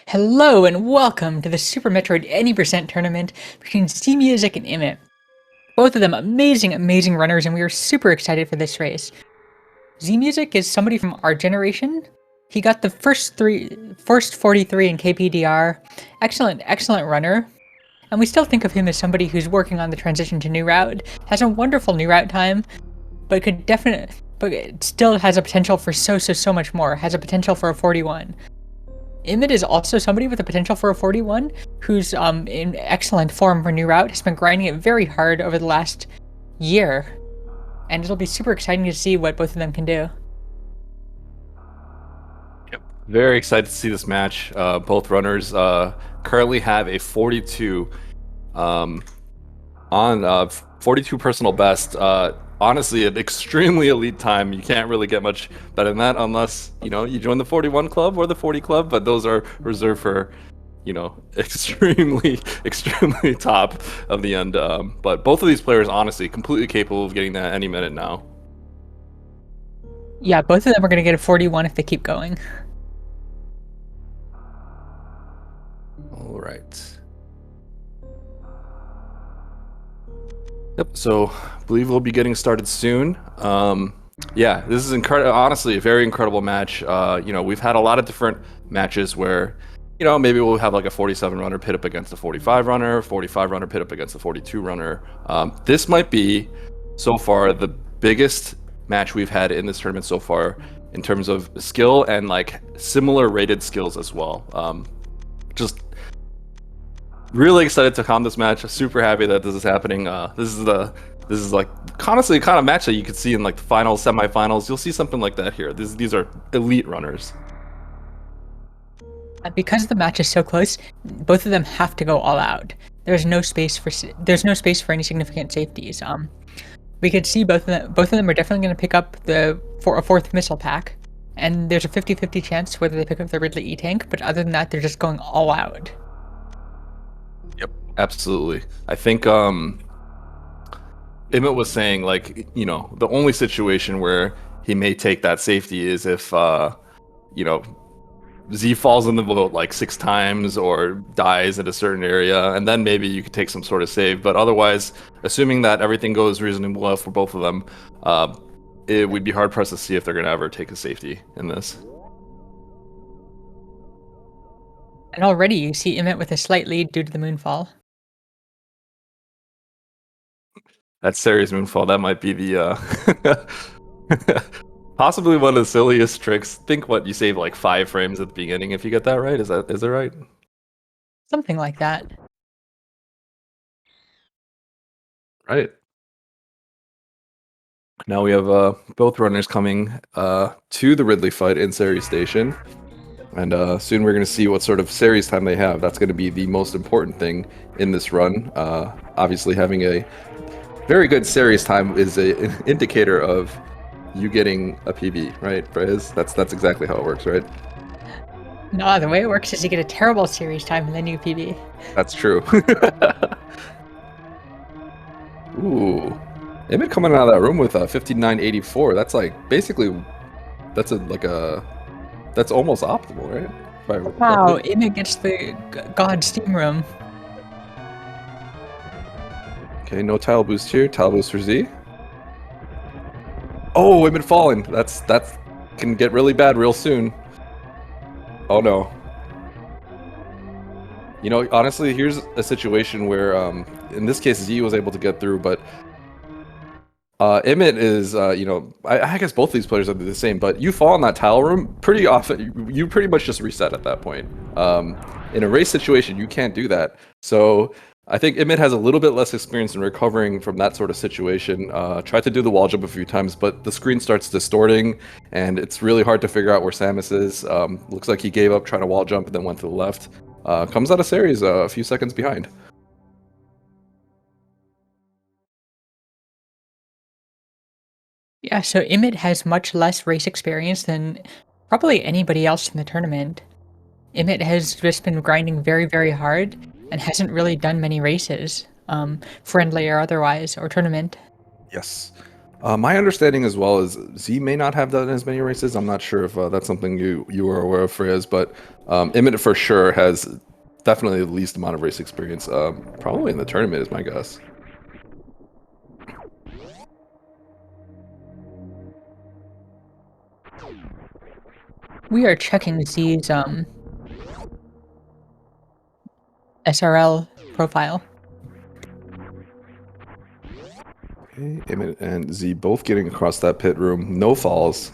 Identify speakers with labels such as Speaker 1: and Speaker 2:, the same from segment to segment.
Speaker 1: Hello and welcome to the Super Metroid Any Percent tournament between Zmusic and Imit. Both of them amazing runners, and we are super excited for this race. Zmusic is somebody from our generation. He got the first 43 in KPDR. Excellent runner. And we still think of him as somebody who's working on the transition to new route, has a wonderful new route time, but it still has a potential for so much more, has a potential for a 41. Imit is also somebody with the potential for a 41, who's in excellent form for new route, has been grinding it very hard over the last year, and it'll be super exciting to see what both of them can do.
Speaker 2: Yep. Very excited to see this match. Both runners currently have a 42 on 42 personal best. Honestly, an extremely elite time. You can't really get much better than that unless, you join the 41 club or the 40 club, but those are reserved for, extremely top of the end. But both of these players, honestly, completely capable of getting that any minute now.
Speaker 1: Yeah, both of them are going to get a 41 if they keep going.
Speaker 2: All right. Yep, so I believe we'll be getting started soon. Yeah, this is honestly a very incredible match. We've had a lot of different matches where, maybe we'll have like a 47 runner pit up against a 45 runner, 45 runner pit up against a 42 runner. This might be, so far, the biggest match we've had in this tournament so far in terms of skill and like similar rated skills as well. Just really excited to come this match. Super happy that this is happening. This is like honestly the kind of match that you could see in like the finals, semifinals. You'll see something like that here. These are elite runners.
Speaker 1: Because the match is so close, both of them have to go all out. There's no space for any significant safeties. We could see both of them are definitely going to pick up a fourth missile pack, and there's a 50-50 chance whether they pick up the Ridley E-Tank, but other than that, they're just going all out.
Speaker 2: Yep, absolutely. I think Emmett was saying, like, the only situation where he may take that safety is if Z falls in the boat like 6 times or dies in a certain area, and then maybe you could take some sort of save. But otherwise, assuming that everything goes reasonably well for both of them, it would be hard pressed to see if they're going to ever take a safety in this.
Speaker 1: And already you see Emmett with a slight lead due to the moonfall.
Speaker 2: That series moonfall, that might be the possibly one of the silliest tricks. Think what you save like 5 frames at the beginning if you get that right. Is that right?
Speaker 1: Something like that.
Speaker 2: Right. Now we have both runners coming to the Ridley fight in series station. And soon we're going to see what sort of series time they have. That's going to be the most important thing in this run. Obviously, having a very good series time is an indicator of you getting a PB, right, Brez? That's exactly how it works, right?
Speaker 1: No, the way it works is you get a terrible series time and then you PB.
Speaker 2: That's true. Ooh. Emmett coming out of that room with a 5984. That's like, basically, that's almost optimal, right?
Speaker 1: Wow, Emmett gets the God Steam Room.
Speaker 2: Okay, no tile boost here. Tile boost for Z. Oh, Emmett falling. That can get really bad real soon. Oh no. Honestly, here's a situation where, in this case, Z was able to get through, but Emmett is, I guess both these players are the same, but you fall in that tile room pretty often. You pretty much just reset at that point. In a race situation, you can't do that. So I think Emmett has a little bit less experience in recovering from that sort of situation. Tried to do the wall jump a few times, but the screen starts distorting, and it's really hard to figure out where Samus is. Looks like he gave up trying to wall jump and then went to the left. Comes out of series a few seconds behind.
Speaker 1: Yeah, so Emmett has much less race experience than probably anybody else in the tournament. Emmett has just been grinding very hard and hasn't really done many races, friendly or otherwise, or tournament.
Speaker 2: Yes. My understanding as well is Z may not have done as many races. I'm not sure if that's something you are aware of, Freyas, but Imminent for sure has definitely the least amount of race experience. Probably in the tournament is my guess.
Speaker 1: We are checking Z's SRL profile.
Speaker 2: Okay, Imminent and Z both getting across that pit room. No falls.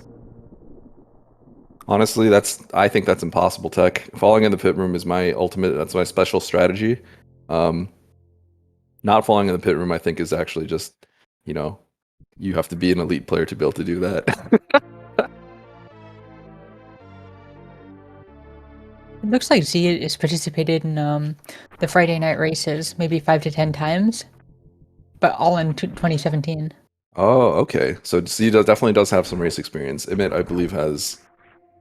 Speaker 2: Honestly, I think that's impossible tech. Falling in the pit room is my ultimate, that's my special strategy. Not falling in the pit room, I think, is actually just, you know, you have to be an elite player to be able to do that.
Speaker 1: It looks like Z has participated in the Friday night races maybe 5 to 10 times, but all in 2017.
Speaker 2: Oh, okay. So Z definitely does have some race experience. Emmett, I believe, has,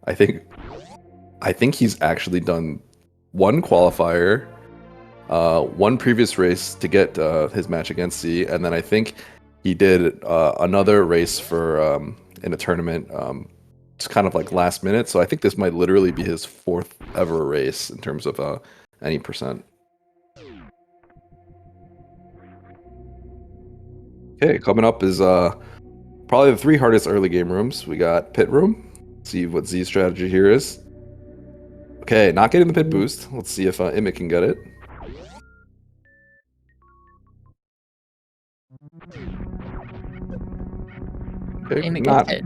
Speaker 2: I think, he's actually done one qualifier, one previous race to get his match against Z, and then I think he did another race for in a tournament, just kind of like last minute. So I think this might literally be his 4th ever race in terms of any percent. Okay, coming up is probably the 3 hardest early game rooms. We got pit room. See what Z's strategy here is. Okay, not getting the pit boost. Let's see if Imit can get it. Okay,
Speaker 1: Amy
Speaker 2: not
Speaker 1: gets it.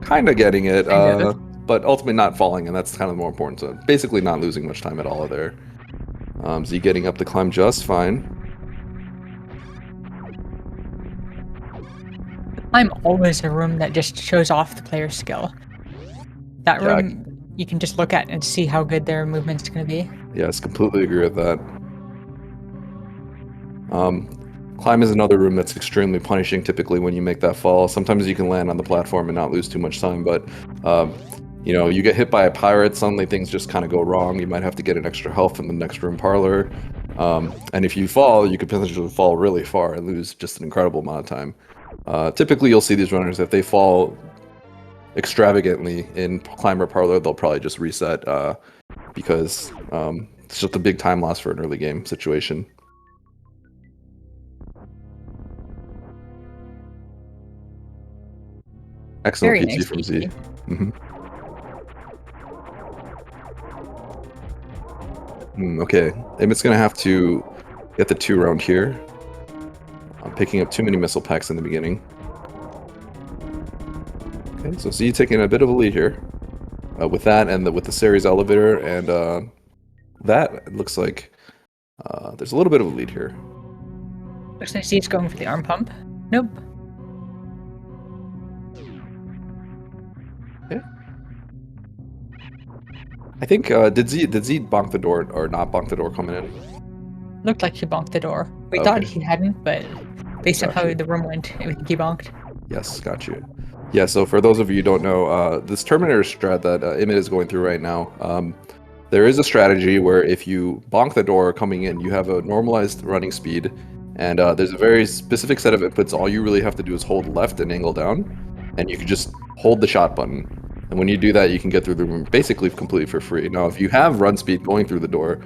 Speaker 2: kind of getting it,
Speaker 1: Kind of.
Speaker 2: but ultimately not falling, and that's kind of more important. So basically not losing much time at all there. Z getting up the climb just fine.
Speaker 1: I'm always a room that just shows off the player's skill. That
Speaker 2: Yeah,
Speaker 1: room you can just look at and see how good their movement's going to be.
Speaker 2: yes, completely agree with that. Climb is another room that's extremely punishing typically when you make that fall. Sometimes you can land on the platform and not lose too much time, but you know, you get hit by a pirate, suddenly things just kind of go wrong. You might have to get an extra health in the next room parlor. And if you fall, you could potentially fall really far and lose just an incredible amount of time. Typically, you'll see these runners, if they fall extravagantly in climber parlor, they'll probably just reset because it's just a big time loss for an early game situation. Excellent
Speaker 1: Very
Speaker 2: PT
Speaker 1: nice
Speaker 2: from Z. Okay, Emmett's gonna have to get the 2 round here. I'm picking up too many missile packs in the beginning. Okay, so Z taking a bit of a lead here with that and with the series elevator, and that it looks like there's a little bit of a lead here.
Speaker 1: Looks like Z's going for the arm pump. Nope.
Speaker 2: Okay. I think did Z bonk the door or not bonk the door coming in?
Speaker 1: Looked like he bonked the door. We
Speaker 2: Okay.
Speaker 1: thought he hadn't, but based on how
Speaker 2: Gotcha.
Speaker 1: the room went, we think he bonked.
Speaker 2: Yes, got you. Yeah, so for those of you who don't know, this Terminator strat that Emmett is going through right now, there is a strategy where if you bonk the door coming in, you have a normalized running speed, and there's a very specific set of inputs. All you really have to do is hold left and angle down, and you can just hold the shot button. And when you do that, you can get through the room basically completely for free. Now, if you have run speed going through the door,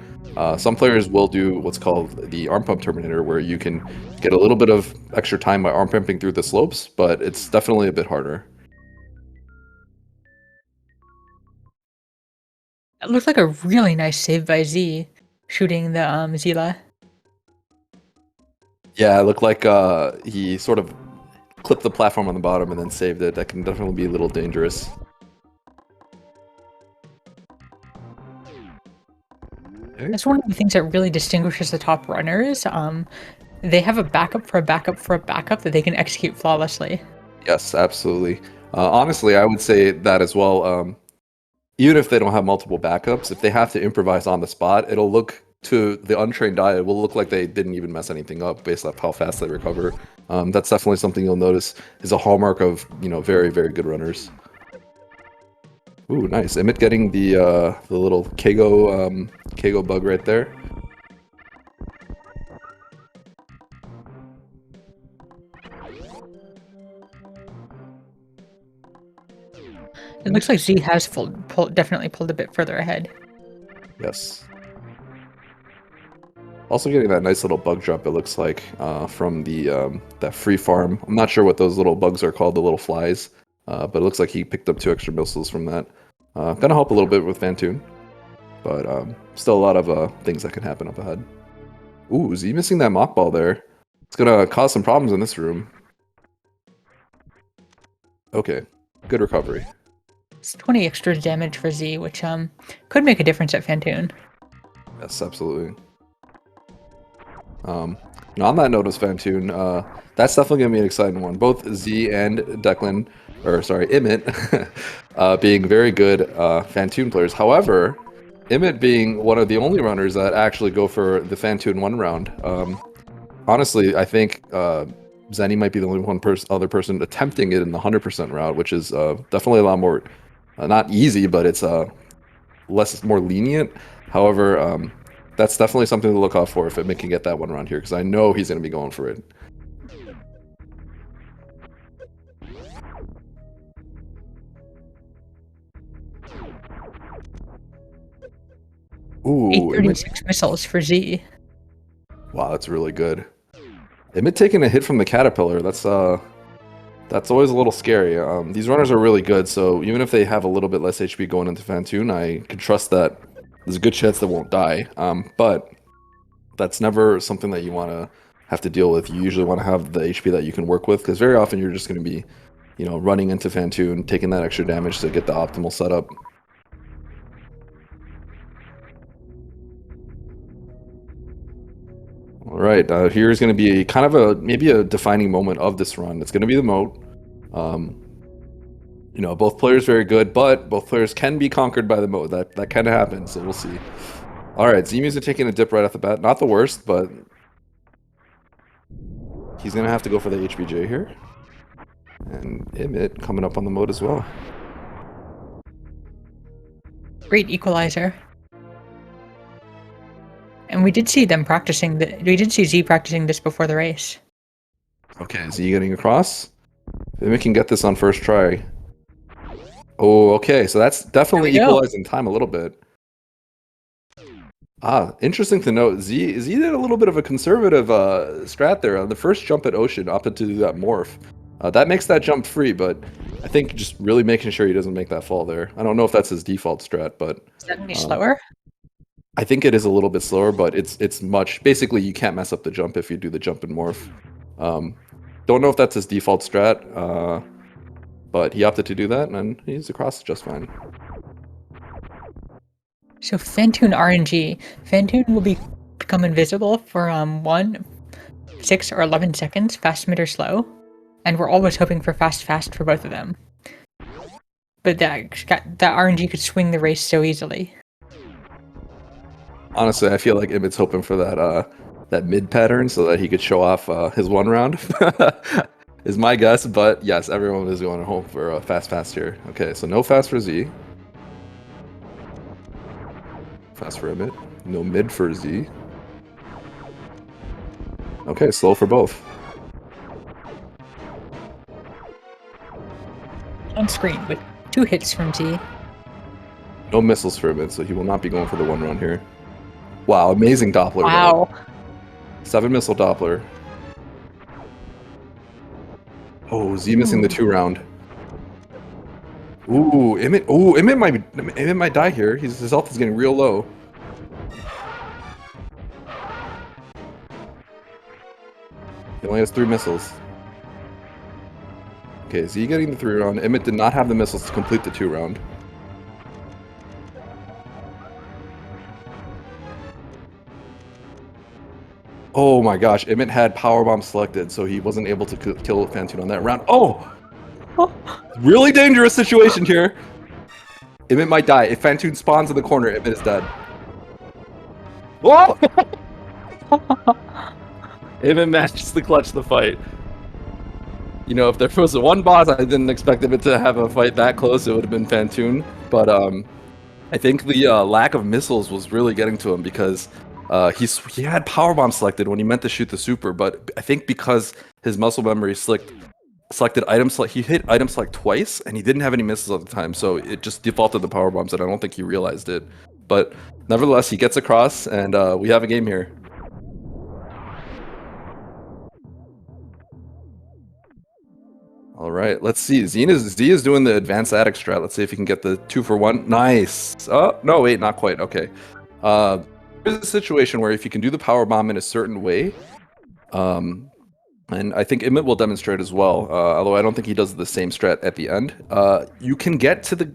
Speaker 2: some players will do what's called the arm pump Terminator, where you can get a little bit of extra time by arm pumping through the slopes, but it's definitely a bit harder.
Speaker 1: It looked like a really nice save by Z, shooting the Zila.
Speaker 2: Yeah, it looked like he sort of clipped the platform on the bottom and then saved it. That can definitely be a little dangerous. Okay.
Speaker 1: That's one of the things that really distinguishes the top runners. They have a backup for a backup for a backup that they can execute flawlessly.
Speaker 2: Yes, absolutely. Honestly, I would say that as well. Even if they don't have multiple backups, if they have to improvise on the spot, it'll look to the untrained eye, it will look like they didn't even mess anything up based off how fast they recover. That's definitely something you'll notice is a hallmark of, you know, very, very good runners. Ooh, nice. Emmett getting the little Kago bug right there.
Speaker 1: It looks like Z has definitely pulled a bit further ahead.
Speaker 2: Yes. Also getting that nice little bug drop, it looks like, from the that free farm. I'm not sure what those little bugs are called, the little flies, but it looks like he picked up 2 extra missiles from that. Gonna help a little bit with Fantoon, but still a lot of things that can happen up ahead. Ooh, is he missing that mock ball there? It's gonna cause some problems in this room. Okay, good recovery.
Speaker 1: It's 20 extra damage for Z, which could make a difference at Fantoon.
Speaker 2: Yes, absolutely. On that note of Fantoon, that's definitely going to be an exciting one. Both Z and Declan, or sorry, Emmett, being very good Fantoon players. However, Emmett being one of the only runners that actually go for the Fantoon 1 round. Honestly, I think Zenny might be the only other person attempting it in the 100% route, which is definitely a lot more, not easy, but it's more lenient. However, that's definitely something to look out for if Emmett can get that 1 round here, because I know he's going to be going for it. Ooh,
Speaker 1: 836 missiles for Z.
Speaker 2: Wow, that's really good. Emmett taking a hit from the caterpillar, that's always a little scary. These runners are really good, so even if they have a little bit less HP going into Fantoon, I can trust that there's a good chance they won't die. But that's never something that you want to have to deal with. You usually want to have the HP that you can work with, because very often you're just going to be, running into Fantoon, taking that extra damage to get the optimal setup. All right, here's going to be kind of maybe a defining moment of this run. It's going to be the moat. Both players very good, but both players can be conquered by the moat. That kind of happens, so we'll see. All right, Zmusic taking a dip right off the bat. Not the worst, but he's going to have to go for the HBJ here. And Emmett coming up on the moat as well.
Speaker 1: Great equalizer. And we did see them practicing. We did see Z practicing this before the race.
Speaker 2: Okay, Z getting across. Emmett can get this on first try. Oh, okay, so that's definitely equalizing time a little bit. Interesting to note, Z did a little bit of a conservative strat there. On the first jump at Ocean, opted to do that morph. That makes that jump free, but I think just really making sure he doesn't make that fall there. I don't know if that's his default strat, but...
Speaker 1: Is that any slower?
Speaker 2: I think it is a little bit slower, but it's much... Basically, you can't mess up the jump if you do the jump and morph. Don't know if that's his default strat, but he opted to do that, and he's across just fine.
Speaker 1: So Fantoon RNG. Fantoon will become invisible for 1, 6, or 11 seconds, fast, mid, or slow. And we're always hoping for fast for both of them. But that RNG could swing the race so easily.
Speaker 2: Honestly, I feel like Emmett's hoping for that mid pattern so that he could show off his 1 round. Is my guess, but yes, everyone is going home for a fast here. Okay, so no fast for Z. Fast for Emmett. No mid for Z. Okay, slow for both.
Speaker 1: On screen with 2 hits from Z.
Speaker 2: No missiles for Emmett, so he will not be going for the 1 round here. Wow, amazing Doppler.
Speaker 1: Wow.
Speaker 2: Though. 7 missile Doppler. Oh, Z missing the 2 round. Ooh, Emmett might die here. His health is getting real low. He only has 3 missiles. Okay, Z getting the 3 round. Emmett did not have the missiles to complete the 2 round. Oh my gosh, Emmett had powerbomb selected, so he wasn't able to kill Fantoon on that round. Oh! Really dangerous situation here. Emmett might die. If Fantoon spawns in the corner, Emmett is dead. Whoa! Emmett manages to clutch the fight. If there was one boss I didn't expect Emmett to have a fight that close, it would have been Fantoon. But I think the lack of missiles was really getting to him, because he had powerbomb selected when he meant to shoot the super, but I think because his muscle memory slipped selected item select. He hit item select twice, and he didn't have any misses at the time, so it just defaulted the power bombs, and I don't think he realized it. But nevertheless, he gets across, and we have a game here. All right, let's see. Z is doing the advanced addict strat. Let's see if he can get the 2-for-1. Nice. Oh, no, wait, not quite. Okay. There's a situation where if you can do the power bomb in a certain way, and I think Emmett will demonstrate as well, although I don't think he does the same strat at the end. You can get to the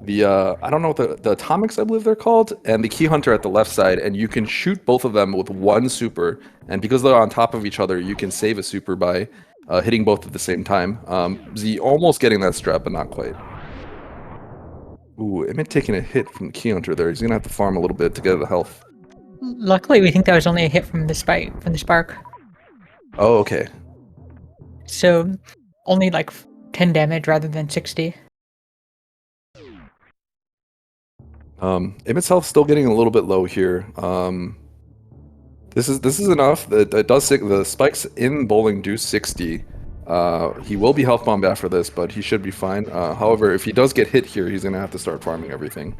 Speaker 2: I don't know what the atomics, I believe they're called, and the key hunter at the left side, and you can shoot both of them with one super, and because they're on top of each other, you can save a super by hitting both at the same time. Z almost getting that strat, but not quite. Ooh, Emmett taking a hit from the key hunter there. He's gonna have to farm a little bit to get the health.
Speaker 1: Luckily, we think that was only a hit from the spark.
Speaker 2: Oh, okay.
Speaker 1: So, only like 10 damage rather than 60.
Speaker 2: Emmett's health still getting a little bit low here. This is enough. It does the spikes in bowling do 60. He will be health bombed after this, but he should be fine. However, if he does get hit here, he's gonna have to start farming everything.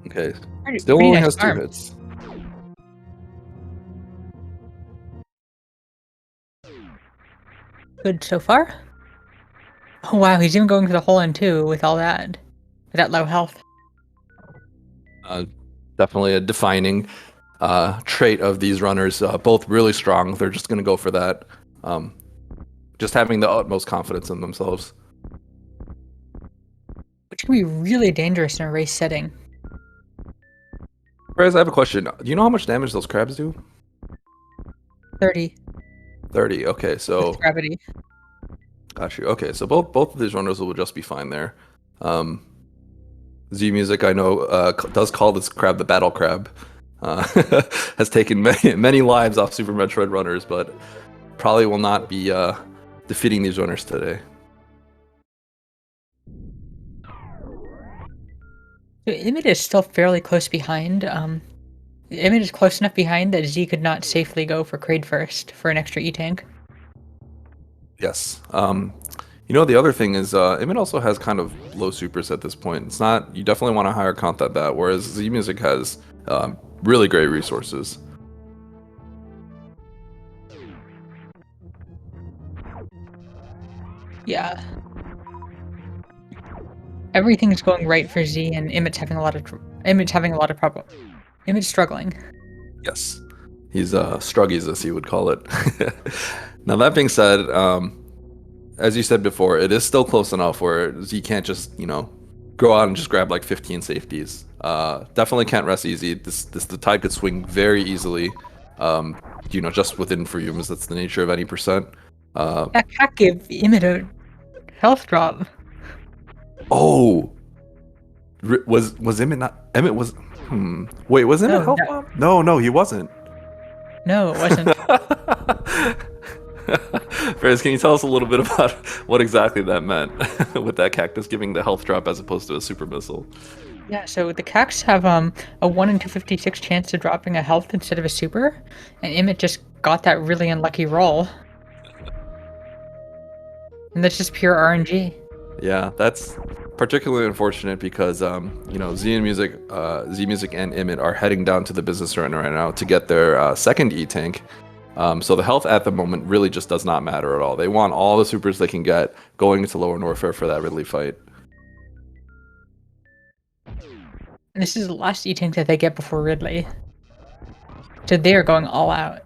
Speaker 2: Okay, still only has 2 hits.
Speaker 1: Good so far. Oh wow, he's even going to the hole in 2 with all that. With that low health.
Speaker 2: Definitely a defining trait of these runners. Both really strong. They're just going to go for that. Just having the utmost confidence in themselves.
Speaker 1: Which can be really dangerous in a race setting.
Speaker 2: Perez, I have a question. Do you know how much damage those crabs do?
Speaker 1: 30.
Speaker 2: 30. Okay, so
Speaker 1: with gravity.
Speaker 2: Got you. Okay, so both of these runners will just be fine there. Zmusic, I know, does call this crab the battle crab. Has taken many lives off Super Metroid runners, but probably will not be defeating these runners today.
Speaker 1: So Emmett is still fairly close behind. Emmett is close enough behind that Z could not safely go for Kraid first for an extra E-tank.
Speaker 2: Yes. You know, the other thing is, Emmett also has kind of low supers at this point. It's not, you definitely want a higher count than that, whereas Zmusic has really great resources.
Speaker 1: Yeah. Everything's going right for Z, and Emmett's having a lot of problem. Emmett's struggling.
Speaker 2: Yes. He's struggies, as he would call it. Now, that being said, as you said before, it is still close enough where Z can't just, you know, go out and just grab like 15 safeties. Definitely can't rest easy. The tide could swing very easily. You know, just within Freums. That's the nature of any percent.
Speaker 1: That cat gave Emmett a health drop.
Speaker 2: Oh, was Emmett not? Emmett was. Wait, was Emmett health bomb? No, he wasn't.
Speaker 1: No, it wasn't.
Speaker 2: Ferris, can you tell us a little bit about what exactly that meant with that cactus giving the health drop as opposed to a super missile?
Speaker 1: Yeah, so the cactus have a 1 in 256 chance of dropping a health instead of a super, and Emmett just got that really unlucky roll. And that's just pure RNG.
Speaker 2: Yeah, that's particularly unfortunate because you know, Zmusic and Emmett are heading down to the business arena right now to get their second E-tank. So the health at the moment really just does not matter at all. They want all the supers they can get going into Lower Norfair for that Ridley fight.
Speaker 1: And this is the last E-tank that they get before Ridley. So they are going all out.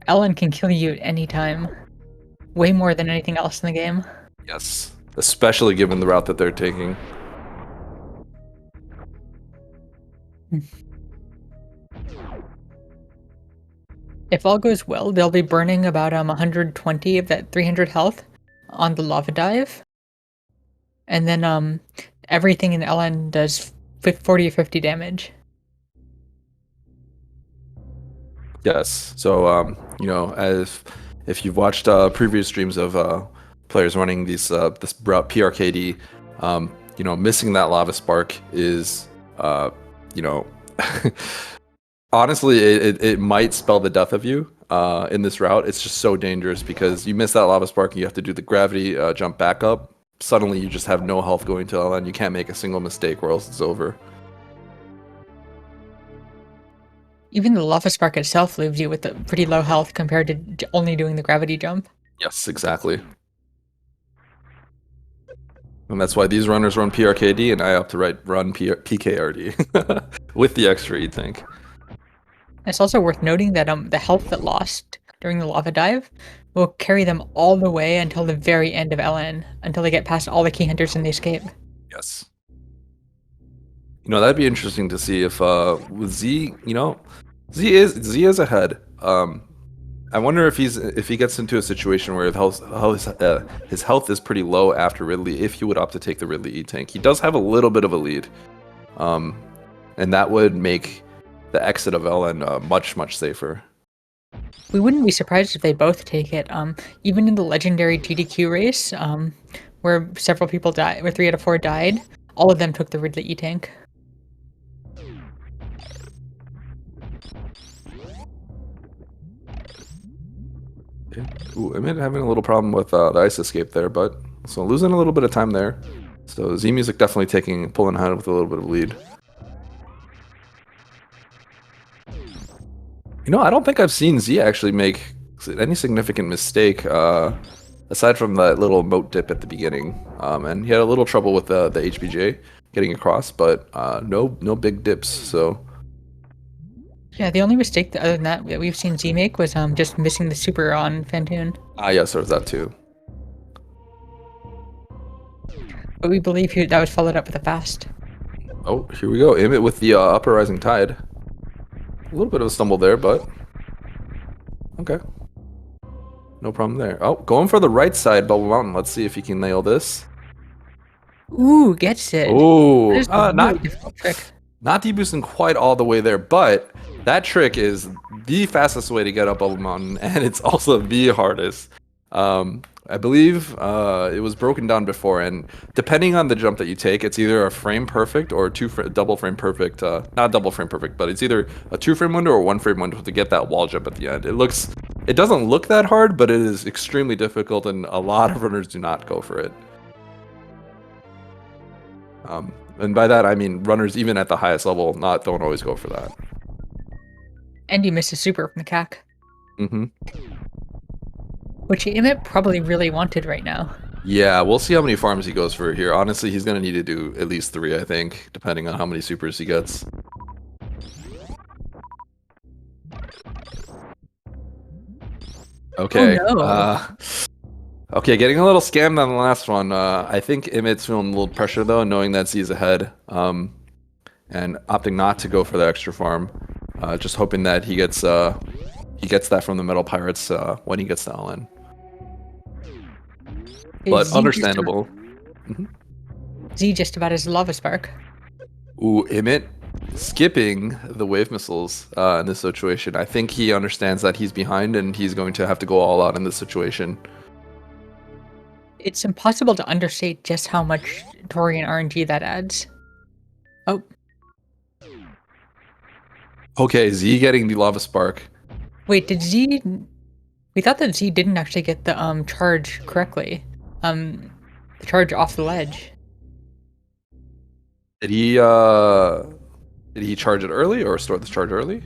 Speaker 1: Ellen can kill you at any time. Way more than anything else in the game.
Speaker 2: Yes, especially given the route that they're taking.
Speaker 1: If all goes well, they'll be burning about 120 of that 300 health on the lava dive. And then everything in Ellen does 40 or 50 damage.
Speaker 2: Yes, so you know, if you've watched previous streams of players running this route PRKD, you know, missing that lava spark is you know, Honestly, it might spell the death of you in this route. It's just so dangerous because you miss that lava spark and you have to do the gravity jump back up. Suddenly, you just have no health going to LN. You can't make a single mistake or else it's over.
Speaker 1: Even the lava spark itself leaves you with a pretty low health compared to only doing the gravity jump.
Speaker 2: Yes, exactly. And that's why these runners run PRKD and I opt to run PKRD with the extra E-Tank.
Speaker 1: It's also worth noting that the health that lost during the lava dive will carry them all the way until the very end of LN, until they get past all the key hunters and they escape.
Speaker 2: Yes. You know, that'd be interesting to see if with Z, you know, Z is ahead. I wonder if he gets into a situation where his health is pretty low after Ridley, if he would opt to take the Ridley E-Tank. He does have a little bit of a lead, and that would make the exit of LN much safer.
Speaker 1: We wouldn't be surprised if they both take it. Even in the legendary TDQ race, where several people died, where 3 out of 4 died, all of them took the Ridley E-Tank.
Speaker 2: Ooh, I'm having a little problem with the ice escape there, but so losing a little bit of time there. So Zmusic definitely pulling ahead with a little bit of lead. You know, I don't think I've seen Z actually make any significant mistake aside from that little moat dip at the beginning. And he had a little trouble with the HBJ getting across, but no big dips. So
Speaker 1: Yeah, the only mistake other than that we've seen Z make was just missing the super on Fantoon.
Speaker 2: Yes, there was that too.
Speaker 1: But we believe that was followed up with a fast.
Speaker 2: Oh, here we go. Emmett with the upper rising tide. A little bit of a stumble there, but okay. No problem there. Oh, going for the right side, Bubble Mountain. Let's see if he can nail this.
Speaker 1: Ooh, gets it.
Speaker 2: Ooh,
Speaker 1: Really difficult trick.
Speaker 2: Not deboosting quite all the way there, but that trick is the fastest way to get up Bubble Mountain, and it's also the hardest. I believe it was broken down before, and depending on the jump that you take, it's either a frame perfect or double frame perfect. Not double frame perfect, but it's either a 2-frame window or 1-frame window to get that wall jump at the end. It doesn't look that hard, but it is extremely difficult, and a lot of runners do not go for it. And by that I mean runners even at the highest level don't always go for that.
Speaker 1: And you missed a super from the CAC.
Speaker 2: Mm-hmm.
Speaker 1: Which Emmett probably really wanted right now.
Speaker 2: Yeah, we'll see how many farms he goes for here. Honestly, he's going to need to do at least 3, I think, depending on how many supers he gets. Okay.
Speaker 1: Oh, no.
Speaker 2: Okay, getting a little scammed on the last one. I think Emmett's feeling a little pressure, though, knowing that Z's ahead. And opting not to go for the extra farm. Just hoping that he gets that from the Metal Pirates when he gets to LN. But understandable.
Speaker 1: Z just about his lava spark.
Speaker 2: Ooh, Emmett skipping the wave missiles in this situation. I think he understands that he's behind and he's going to have to go all out in this situation.
Speaker 1: It's impossible to understate just how much Torian RNG that adds. Oh.
Speaker 2: Okay, Z getting the lava spark.
Speaker 1: Wait, did Z... We thought that Z didn't actually get the charge correctly. The charge off the ledge.
Speaker 2: Did he charge it early or store the charge early?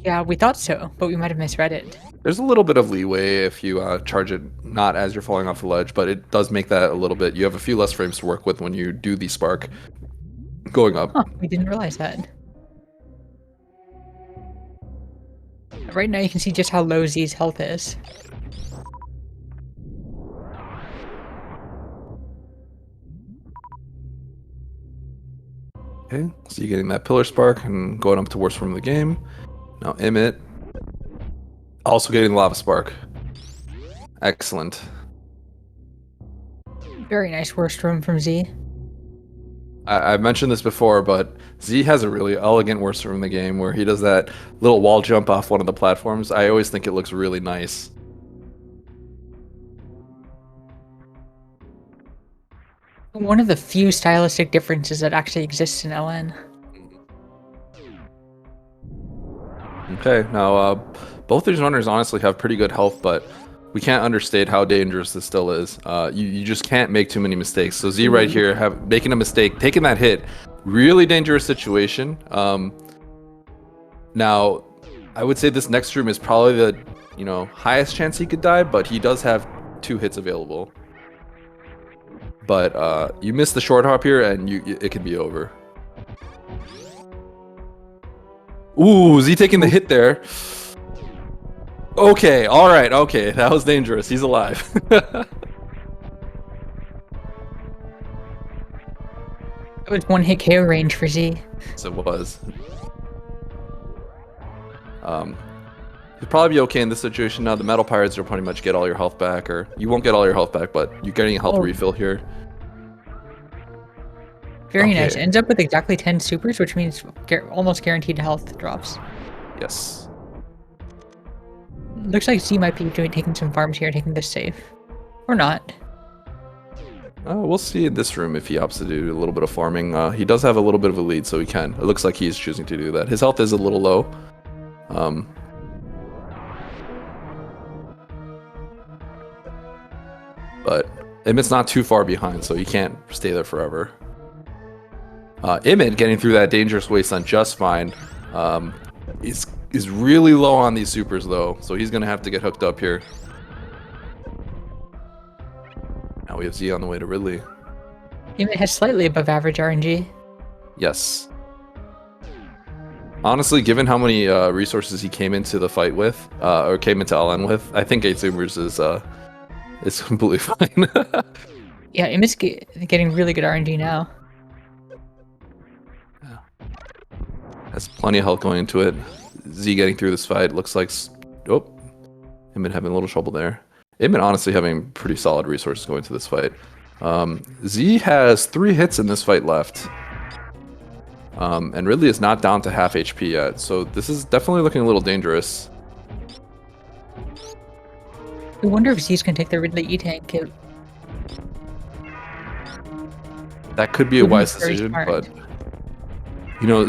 Speaker 1: Yeah, we thought so, but we might have misread it.
Speaker 2: There's a little bit of leeway if you charge it not as you're falling off the ledge, but it does make that a little bit. You have a few less frames to work with when you do the spark going up.
Speaker 1: Huh, we didn't realize that. Right now you can see just how low Z's health is.
Speaker 2: Okay, so you're getting that pillar spark and going up to worst form of the game. Now Emmett also getting lava spark. Excellent.
Speaker 1: Very nice worst room from Z.
Speaker 2: I've mentioned this before, but Z has a really elegant worst room in the game where he does that little wall jump off one of the platforms. I always think it looks really nice.
Speaker 1: One of the few stylistic differences that actually exists in LN.
Speaker 2: Okay, now both these runners honestly have pretty good health, but we can't understate how dangerous this still is. You just can't make too many mistakes. So Z right here, making a mistake, taking that hit, really dangerous situation. Now, I would say this next room is probably the highest chance he could die, but he does have 2 hits available. But you miss the short hop here, and it can be over. Ooh, Z taking the hit there. Okay, all right, okay, that was dangerous. He's alive.
Speaker 1: That was 1-hit KO range for Z.
Speaker 2: So it was. You'd probably be okay in this situation. Now the Metal Pirates will pretty much get all your health back, or you won't get all your health back, but you're getting a health refill here.
Speaker 1: Very nice. Ends up with exactly 10 supers, which means almost guaranteed health drops.
Speaker 2: Yes.
Speaker 1: Looks like Z might be taking some farms here, taking this safe. Or not.
Speaker 2: We'll see in this room if he opts to do a little bit of farming. He does have a little bit of a lead, so he can. It looks like he's choosing to do that. His health is a little low. But Imit's not too far behind, so he can't stay there forever. Imit getting through that dangerous wasteland just fine. Is really low on these supers though, so he's gonna have to get hooked up here. Now we have Z on the way to Ridley.
Speaker 1: Imit has slightly above average RNG.
Speaker 2: Yes. Honestly, given how many resources he came into the fight with, or came into LN with, I think 8 supers is completely fine.
Speaker 1: Yeah, Imit's getting really good RNG now.
Speaker 2: Has plenty of health going into it. Z getting through this fight looks like, oh, Imit having a little trouble there. Imit honestly having pretty solid resources going to this fight. Z has 3 hits in this fight left. And Ridley is not down to half HP yet, so this is definitely looking a little dangerous.
Speaker 1: I wonder if Z's can take the Ridley E-Tank.
Speaker 2: That could be a wise decision, but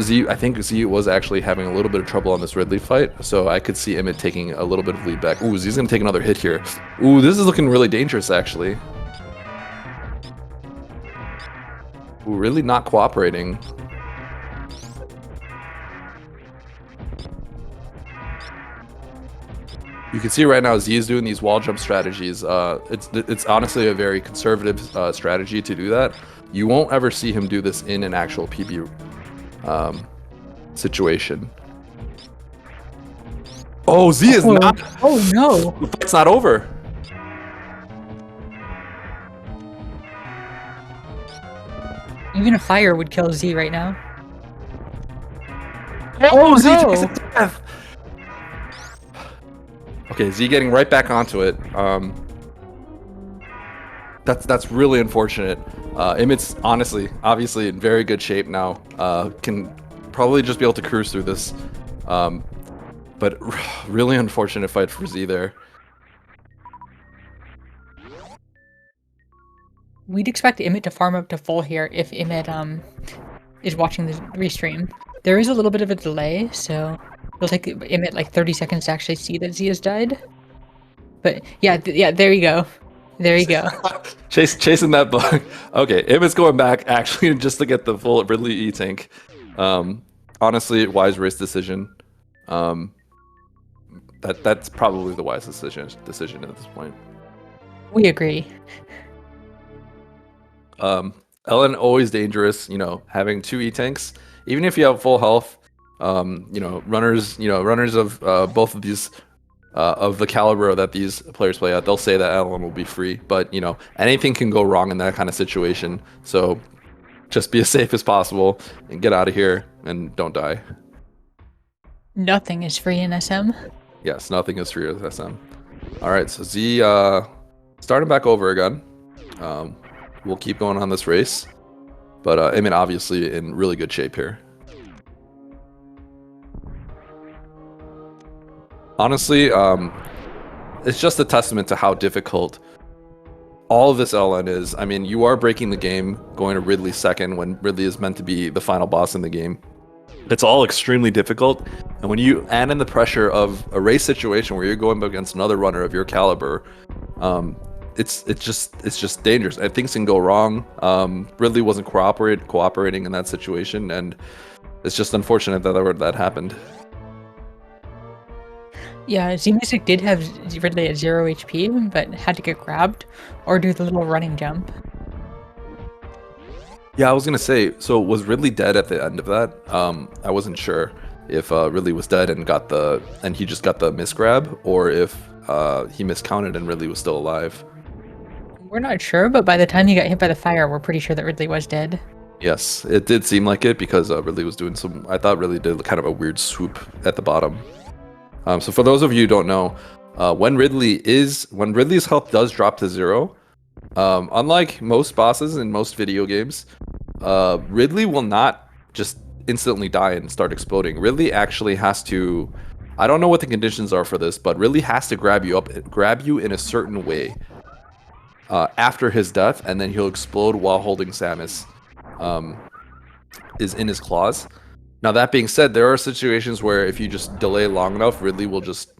Speaker 2: Z, I think Z was actually having a little bit of trouble on this Ridley fight, so I could see Imit taking a little bit of lead back. Ooh, Z's gonna take another hit here. Ooh, this is looking really dangerous, actually. Ooh, really not cooperating. You can see right now Z is doing these wall jump strategies. It's honestly a very conservative strategy to do that. You won't ever see him do this in an actual PB situation. Oh, Z is not.
Speaker 1: Oh no!
Speaker 2: The fight's not over.
Speaker 1: Even a fire would kill Z right now.
Speaker 2: Oh, Z takes a death. Okay, Z getting right back onto it. That's really unfortunate. Imit's obviously in very good shape now. Can probably just be able to cruise through this. But really unfortunate fight for Z there.
Speaker 1: We'd expect Imit to farm up to full here if Imit is watching the restream. There is a little bit of a delay, so it'll take Imit like 30 seconds to actually see that Z has died. But yeah, there you go. There you go.
Speaker 2: Chasing that bug. Okay, Imit's going back actually just to get the full Ridley E-Tank. Honestly, wise race decision. That's probably the wise decision at this point.
Speaker 1: We agree.
Speaker 2: Ellen always dangerous, having 2 E-Tanks. Even if you have full health, runners of both of these of the caliber that these players play at, they'll say that Ellen will be free, but anything can go wrong in that kind of situation. So just be as safe as possible and get out of here and don't die.
Speaker 1: Nothing is free in SM.
Speaker 2: Yes, nothing is free in SM. All right, so Z starting back over again. We'll keep going on this race, but Imit obviously in really good shape here. Honestly, it's just a testament to how difficult all of this LN is. I mean, you are breaking the game going to Ridley second when Ridley is meant to be the final boss in the game. It's all extremely difficult. And when you add in the pressure of a race situation where you're going up against another runner of your caliber, it's just dangerous. And things can go wrong. Ridley wasn't cooperating in that situation, and it's just unfortunate that happened.
Speaker 1: Yeah, Zmusic did have Ridley at 0 HP, but had to get grabbed or do the little running jump.
Speaker 2: Yeah, I was gonna say, so was Ridley dead at the end of that? I wasn't sure if Ridley was dead and he just got the misgrab, or if he miscounted and Ridley was still alive.
Speaker 1: We're not sure, but by the time he got hit by the fire, we're pretty sure that Ridley was dead.
Speaker 2: Yes, it did seem like it because Ridley was doing I thought Ridley did kind of a weird swoop at the bottom. So for those of you who don't know, when Ridley's health does drop to 0, unlike most bosses in most video games, Ridley will not just instantly die and start exploding. Ridley actually has to, I don't know what the conditions are for this, but Ridley has to grab you in a certain way after his death, and then he'll explode while holding Samus is in his claws. Now, that being said, there are situations where if you just delay long enough, Ridley will just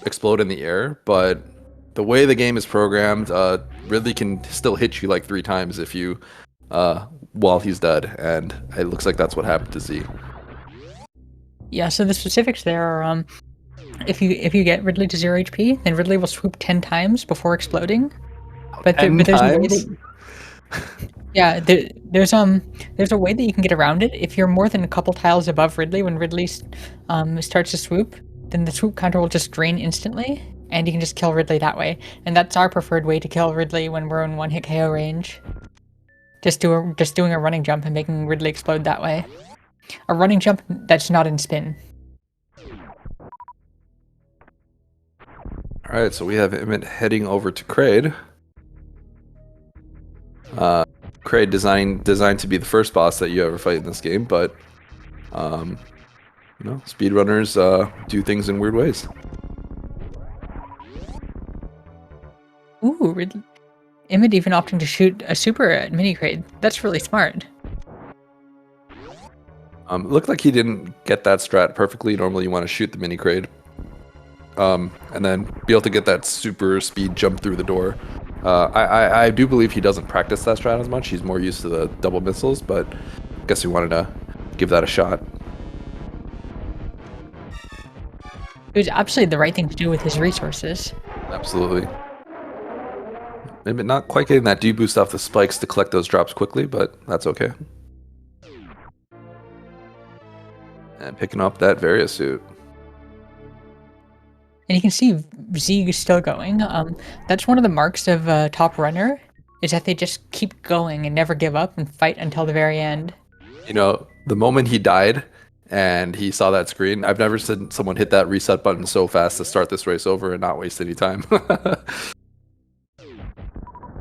Speaker 2: explode in the air. But the way the game is programmed, Ridley can still hit you like 3 times if you while he's dead, and it looks like that's what happened to Z.
Speaker 1: Yeah, so the specifics there are if you get Ridley to 0 HP, then Ridley will swoop 10 times before exploding. But there's a way that, yeah, there's a way that you can get around it. If you're more than a couple tiles above Ridley when Ridley starts to swoop, then the swoop counter will just drain instantly, and you can just kill Ridley that way. And that's our preferred way to kill Ridley when we're in 1-hit KO range. Just doing a running jump and making Ridley explode that way. A running jump that's not in spin.
Speaker 2: All right, so we have Emmett heading over to Kraid. Kraid designed to be the first boss that you ever fight in this game, but speedrunners do things in weird ways.
Speaker 1: Ooh, Emmett even opting to shoot a super at mini Kraid. That's really smart.
Speaker 2: It looked like he didn't get that strat perfectly. Normally you want to shoot the mini Kraid, and then be able to get that super speed jump through the door. I do believe he doesn't practice that strat as much. He's more used to the double missiles, but I guess he wanted to give that a shot.
Speaker 1: It was absolutely the right thing to do with his resources.
Speaker 2: Absolutely. Maybe not quite getting that D-boost off the spikes to collect those drops quickly, but that's okay. And picking up that Varia suit.
Speaker 1: And you can see Z is still going. That's one of the marks of a top runner, is that they just keep going and never give up and fight until the very end.
Speaker 2: You know, the moment he died and he saw that screen, I've never seen someone hit that reset button so fast to start this race over and not waste any time.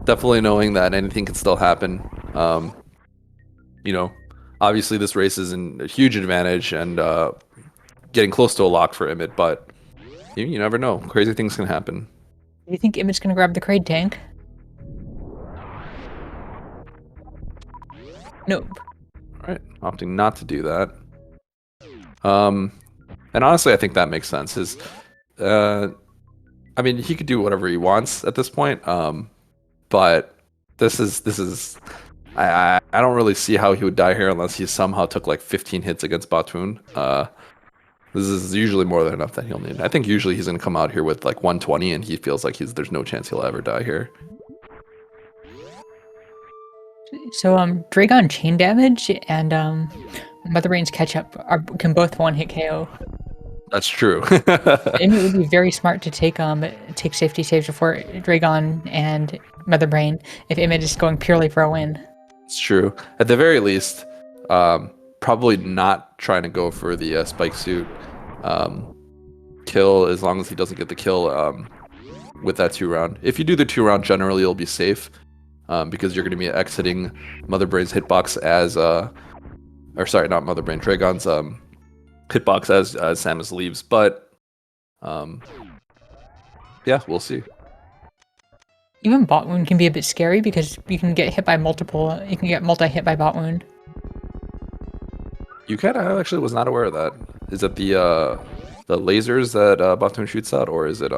Speaker 2: Definitely knowing that anything can still happen. Obviously this race is in a huge advantage and getting close to a lock for Emmett, but you never know. Crazy things can happen.
Speaker 1: Do you think Emmett's gonna grab the Kraid tank? Nope.
Speaker 2: Alright, opting not to do that. And honestly, I think that makes sense. He could do whatever he wants at this point. But this is I don't really see how he would die here unless he somehow took like 15 hits against Batoon. This is usually more than enough that he'll need. I think usually he's going to come out here with like 120 and he feels like there's no chance he'll ever die here.
Speaker 1: So Dragon chain damage and Mother Brain's catch up can both 1-hit KO.
Speaker 2: That's true.
Speaker 1: It would be very smart to take safety saves before Dragon and Mother Brain if Emmett is going purely for a win.
Speaker 2: It's true. At the very least, probably not trying to go for the spike suit kill as long as he doesn't get the kill with that 2-round. If you do the 2-round, generally you'll be safe because you're going to be exiting Mother Brain's hitbox as not Mother Brain, Dragon's hitbox as Samus leaves. But yeah, we'll see.
Speaker 1: Even bot wound can be a bit scary because you can get hit by multiple. You can get multi-hit by bot wound.
Speaker 2: You can? I actually was not aware of that. Is it the lasers that Batoon shoots out, or is it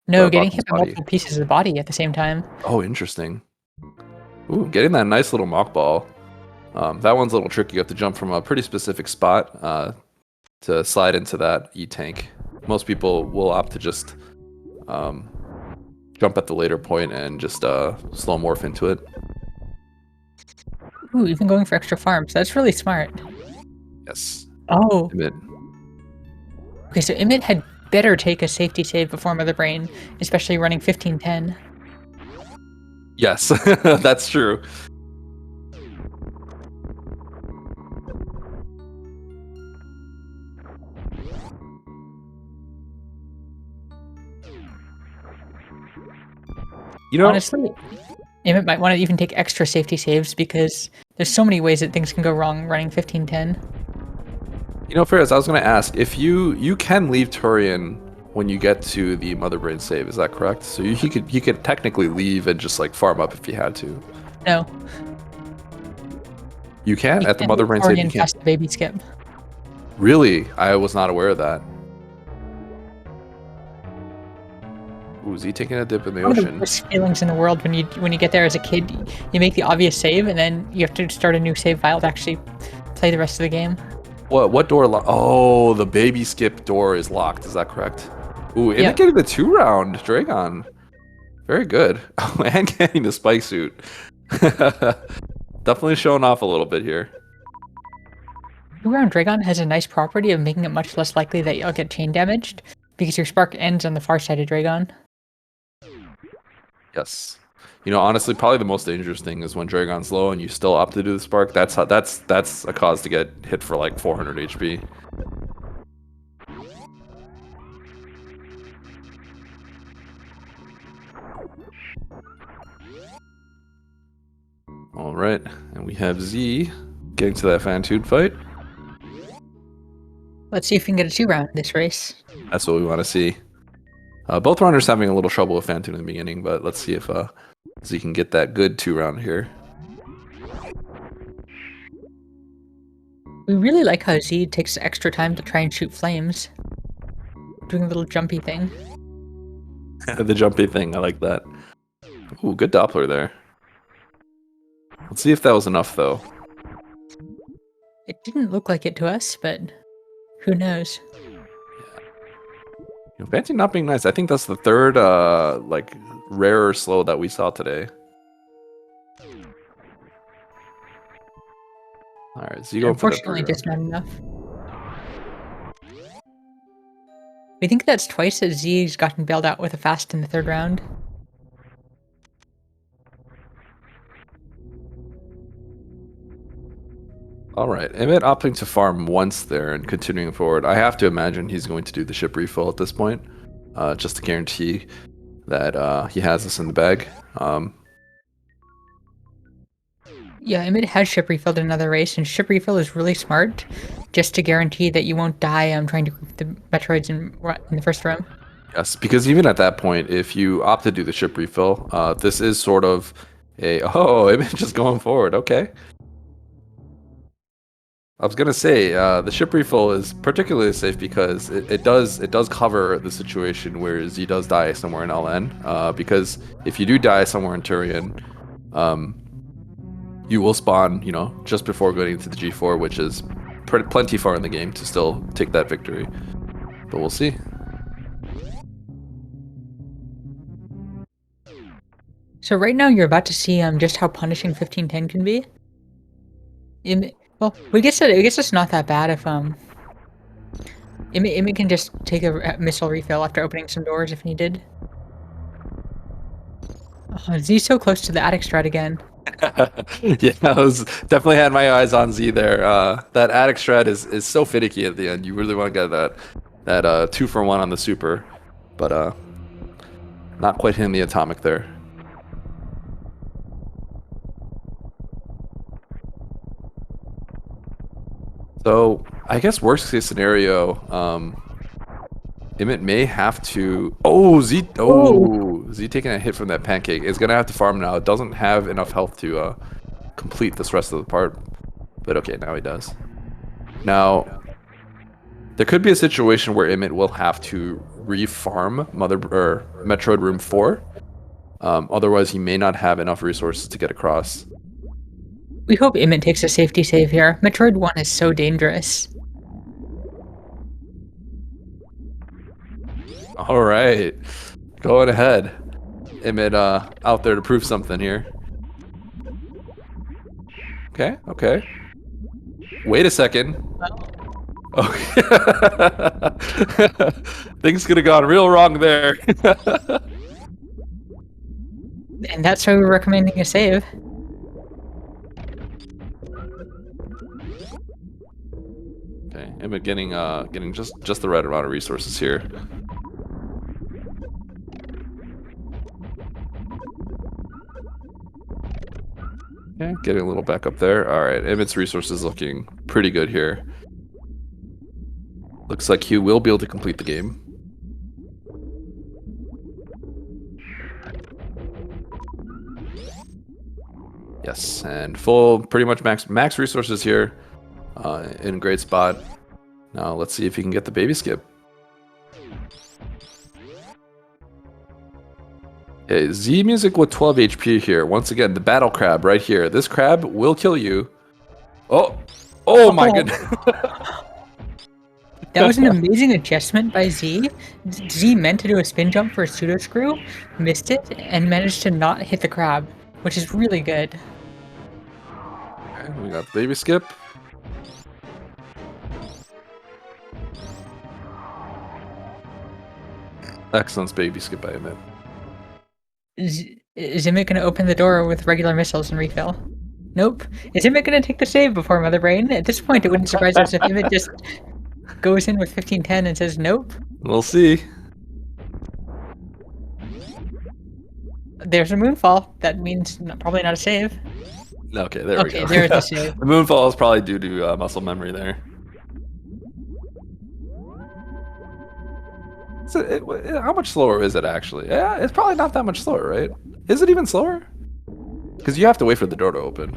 Speaker 1: No, getting
Speaker 2: Batoon's
Speaker 1: hit by
Speaker 2: body?
Speaker 1: multiple pieces of the body at the same time.
Speaker 2: Oh, interesting. Ooh, getting that nice little mock ball. That one's a little tricky. You have to jump from a pretty specific spot to slide into that E-tank. Most people will opt to just jump at the later point and just slow morph into it.
Speaker 1: Ooh, even going for extra farms. That's really smart.
Speaker 2: Yes.
Speaker 1: Oh.
Speaker 2: Emit.
Speaker 1: Okay, so Emmett had better take a safety save before Mother Brain, especially running 1510.
Speaker 2: Yes, that's true. You know,
Speaker 1: Honestly, Emmett might want to even take extra safety saves because there's so many ways that things can go wrong running 1510.
Speaker 2: Ferris, I was going to ask if you can leave Turian when you get to the Mother Brain save. Is that correct? So he could technically leave and just like farm up if he had to.
Speaker 1: No.
Speaker 2: You can
Speaker 1: You
Speaker 2: at the
Speaker 1: can't
Speaker 2: Mother
Speaker 1: leave
Speaker 2: Brain save. You
Speaker 1: Torian
Speaker 2: can't.
Speaker 1: past the baby skip.
Speaker 2: Really, I was not aware of that. Ooh, is he taking a dip in the
Speaker 1: One of the
Speaker 2: ocean?
Speaker 1: worst feelings in the world when you get there as a kid, you make the obvious save and then you have to start a new save file to actually play the rest of the game.
Speaker 2: What door? Oh, the baby skip door is locked. Is that correct? Ooh, and
Speaker 1: Yeah.
Speaker 2: getting the 2-round Dragon. Very good. Oh, and getting the spike suit. Definitely showing off a little bit here.
Speaker 1: 2-round Dragon has a nice property of making it much less likely that you'll get chain damaged because your spark ends on the far side of Dragon.
Speaker 2: Yes. Honestly, probably the most dangerous thing is when Dragon's low and you still opt to do the spark. That's a cause to get hit for like 400 HP. All right, and we have Z getting to that Fantoon fight.
Speaker 1: Let's see if we can get a 2-round this race.
Speaker 2: That's what we want to see. Both runners having a little trouble with Fantoon in the beginning, but let's see if Z can get that good 2-round here.
Speaker 1: We really like how Z takes extra time to try and shoot flames. Doing a little jumpy thing.
Speaker 2: The jumpy thing, I like that. Ooh, good Doppler there. Let's see if that was enough, though.
Speaker 1: It didn't look like it to us, but who knows?
Speaker 2: Fantoon not being nice. I think that's the third, like, rarer slow that we saw today. All right, so you go for that.
Speaker 1: Unfortunately, just not enough. We think that's twice that Z's gotten bailed out with a fast in the 3rd round.
Speaker 2: All right, Emmett opting to farm once there and continuing forward. I have to imagine he's going to do the ship refill at this point, just to guarantee that he has this in the bag.
Speaker 1: Yeah, Emmett has ship refilled in another race, and ship refill is really smart, just to guarantee that you won't die trying to group the Metroids in the first room.
Speaker 2: Yes, because even at that point, if you opt to do the ship refill, this is sort of Emmett just going forward. Okay. I was gonna say the ship refill is particularly safe because it does cover the situation where Z does die somewhere in LN. Because if you do die somewhere in Turian, you will spawn, just before going into the G4, which is plenty far in the game to still take that victory. But we'll see.
Speaker 1: So right now you're about to see just how punishing 1510 can be. Well, I guess it's not that bad if Emmett can just take a missile refill after opening some doors if needed. Oh, Z's so close to the attic strat again.
Speaker 2: Yeah, I was definitely had my eyes on Z there. That attic strat is so finicky at the end. You really want to get that 2-for-1 on the super, but not quite hitting the atomic there. So I guess worst case scenario, Emmett may have to. Z taking a hit from that pancake is gonna have to farm now. It doesn't have enough health to complete this rest of the part, but okay, now he does. Now There could be a situation where Emmett will have to refarm Metroid Room 4. Otherwise, he may not have enough resources to get across.
Speaker 1: We hope Emmett takes a safety save here. Metroid 1 is so dangerous.
Speaker 2: All right. Going ahead. Emmett out there to prove something here. Okay, okay. Wait a second. Okay. Things could have gone real wrong there.
Speaker 1: And that's why we're recommending a save.
Speaker 2: Okay, Emmett getting just the right amount of resources here. Okay, getting a little back up there. All right, Emmett's resources looking pretty good here. Looks like Hugh will be able to complete the game. Yes, and full, pretty much max resources here, in a great spot. Now let's see if he can get the baby skip. Okay, Zmusic with 12 HP here. Once again, the battle crab right here. This crab will kill you. Oh my goodness.
Speaker 1: That was an amazing adjustment by Z. Z meant to do a spin jump for a pseudo screw, missed it, and managed to not hit the crab, which is really good.
Speaker 2: Okay, we got the baby skip. Excellent baby skip by Emmett.
Speaker 1: Is Emmett going to open the door with regular missiles and refill? Nope. Is Emmett going to take the save before Mother Brain? At this point, it wouldn't surprise us if Emmett just goes in with 1510 and says nope.
Speaker 2: We'll see.
Speaker 1: There's a moonfall. That means probably not a save.
Speaker 2: Okay, there we go.
Speaker 1: Okay, there's the save.
Speaker 2: The moonfall is probably due to muscle memory there. So how much slower is it actually? Yeah, it's probably not that much slower, right? Is it even slower? Because you have to wait for the door to open.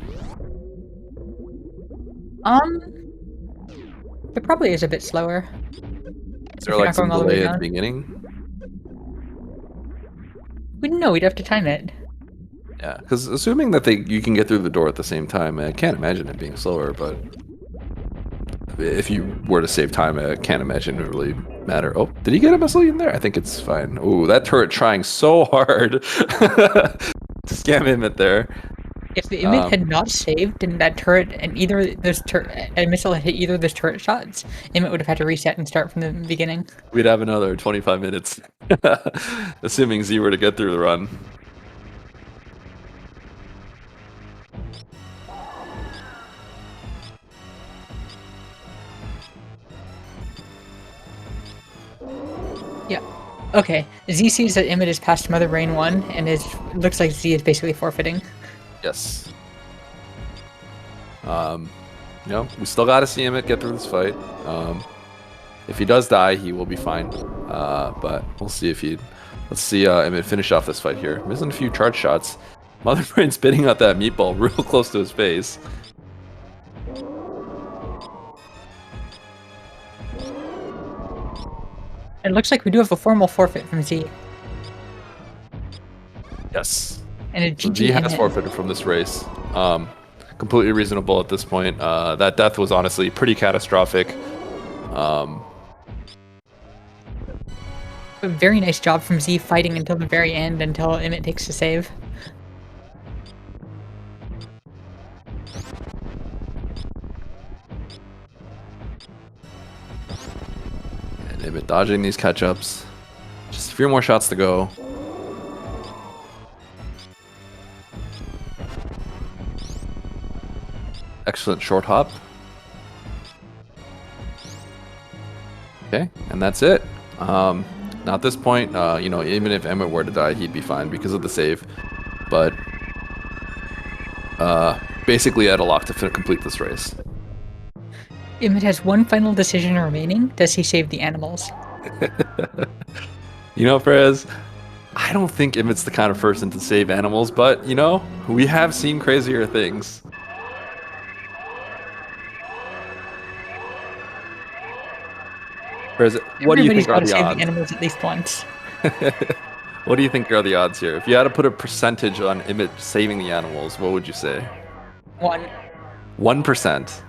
Speaker 1: It probably is a bit slower.
Speaker 2: Is there like some delay at the beginning?
Speaker 1: We'd have to time it.
Speaker 2: Yeah, because assuming that you can get through the door at the same time, I can't imagine it being slower, but if you were to save time, I can't imagine it would really matter. Oh, did he get a missile in there? I think it's fine. Ooh, that turret trying so hard to scam Emmett there.
Speaker 1: If the Emmett had not saved and that turret and either those a missile had hit either of those turret shots, Emmett would have had to reset and start from the beginning.
Speaker 2: We'd have another 25 minutes, assuming Z were to get through the run.
Speaker 1: Yeah. Okay. Z sees that Emmett is past Mother Brain 1 and looks like Z is basically forfeiting.
Speaker 2: Yes. We still got to see Emmett get through this fight. If he does die, he will be fine. But we'll see if let's see Emmett finish off this fight here. Missing a few charge shots. Mother Brain spitting out that meatball real close to his face.
Speaker 1: It looks like we do have a formal forfeit from Z.
Speaker 2: Yes.
Speaker 1: And a GG
Speaker 2: Z has
Speaker 1: Emmett.
Speaker 2: forfeited from this race. Completely reasonable at this point. That death was honestly pretty catastrophic.
Speaker 1: A very nice job from Z fighting until the very end, until Emmett takes the save.
Speaker 2: And Emmett dodging these catch-ups. Just a few more shots to go. Excellent short hop. Okay, and that's it. Now at this point, even if Emmett were to die, he'd be fine because of the save. But basically at a lock to complete this race.
Speaker 1: Emmett has one final decision remaining. Does he save the animals?
Speaker 2: Perez, I don't think Emmett's the kind of person to save animals, but, we have seen crazier things. Or is it? What do you
Speaker 1: Everybody's
Speaker 2: think are
Speaker 1: got to
Speaker 2: the
Speaker 1: save the
Speaker 2: odds?
Speaker 1: animals at least once.
Speaker 2: What do you think are the odds here? If you had to put a percentage on Emmett saving the animals, what would you say?
Speaker 1: One.
Speaker 2: 1%.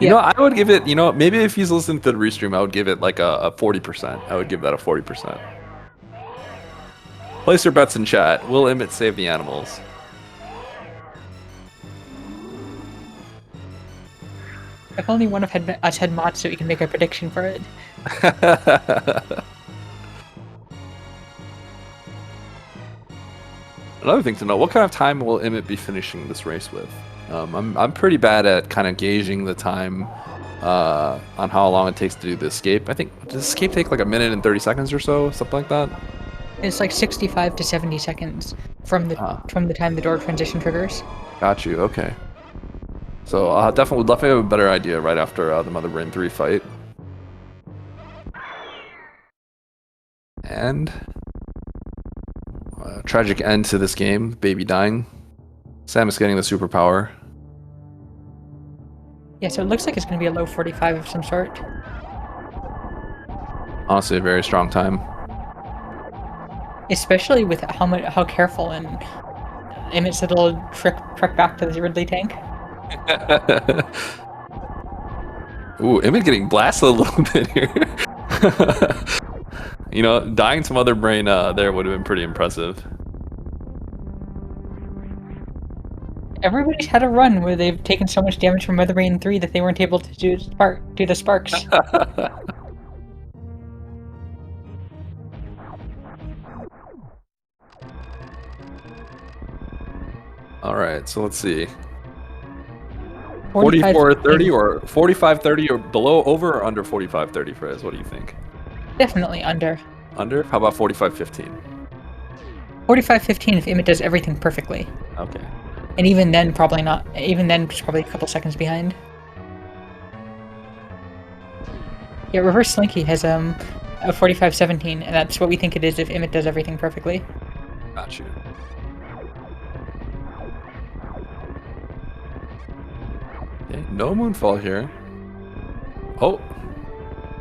Speaker 2: You know,
Speaker 1: Yep.
Speaker 2: I would give it, maybe if he's listening to the restream, I would give it like a 40%. I would give that a 40%. Place your bets in chat. Will Emmett save the animals?
Speaker 1: If only one of us had mods so we can make a prediction for it.
Speaker 2: Another thing to know, what kind of time will Emmett be finishing this race with? I'm pretty bad at kind of gauging the time on how long it takes to do the escape. I think, does escape take like a minute and 30 seconds or so? Something like that?
Speaker 1: It's like 65 to 70 seconds from the
Speaker 2: Ah,
Speaker 1: time the door transition triggers.
Speaker 2: got you. Okay. So definitely have a better idea right after the Mother Brain 3 fight. And tragic end to this game. Baby dying. Samus getting the superpower.
Speaker 1: Yeah, so it looks like it's going to be a low 45 of some sort.
Speaker 2: Honestly, a very strong time.
Speaker 1: Especially with how careful and Emmett's little trek back to the Ridley tank.
Speaker 2: Ooh, Emmett getting blasted a little bit here. Dying to Mother Brain there would have been pretty impressive.
Speaker 1: Everybody's had a run where they've taken so much damage from Mother Brain 3 that they weren't able to do the sparks.
Speaker 2: All right, so let's see.
Speaker 1: 45
Speaker 2: 44-30 or 45-30 or below, over or under 45-30, Frizz? What do you think?
Speaker 1: Definitely under.
Speaker 2: Under? How about 45-15?
Speaker 1: 45-15 if Emmett does everything perfectly.
Speaker 2: Okay.
Speaker 1: And even then, probably not. Even then, it's probably a couple seconds behind. Yeah, Reverse Slinky has a 45-17, and that's what we think it is if Emmett does everything perfectly.
Speaker 2: Got you. Okay, no Moonfall here. Oh.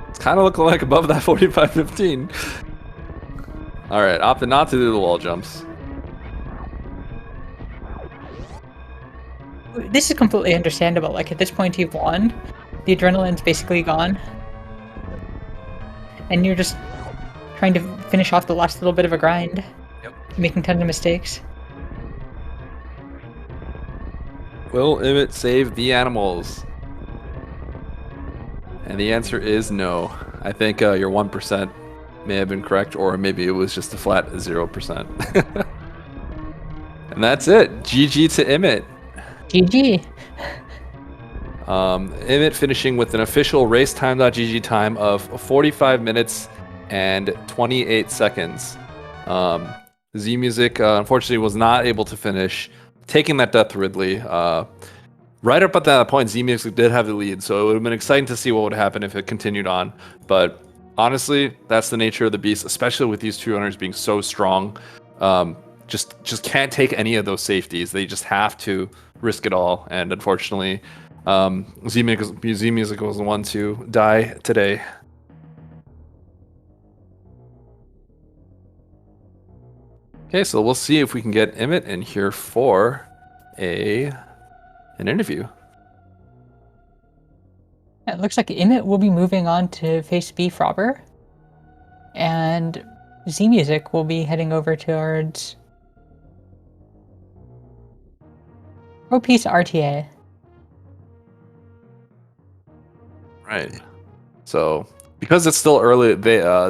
Speaker 2: It's kind of looking like above that 45-15. Alright, opted not to do the wall jumps.
Speaker 1: This is completely understandable. Like, at this point you've won. The adrenaline's basically gone. And you're just trying to finish off the last little bit of a grind.
Speaker 2: Yep.
Speaker 1: Making tons of mistakes.
Speaker 2: Will Emmett save the animals? And the answer is no. I think your 1% may have been correct, or maybe it was just a flat 0%. And that's it. GG to Emmett.
Speaker 1: GG.
Speaker 2: Emmett finishing with an official racetime.gg time of 45 minutes and 28 seconds. Zmusic unfortunately was not able to finish, taking that death to Ridley. Right up at that point, Zmusic did have the lead, so it would have been exciting to see what would happen if it continued on. But honestly, that's the nature of the beast, especially with these two runners being so strong. Just can't take any of those safeties. They just have to risk it all. And unfortunately, Zmusic was the one to die today. Okay, so we'll see if we can get Emmett in here for an interview.
Speaker 1: It looks like Emmett will be moving on to face B Frobber. And Zmusic will be heading over towards Piece RTA.
Speaker 2: Right. So because it's still early,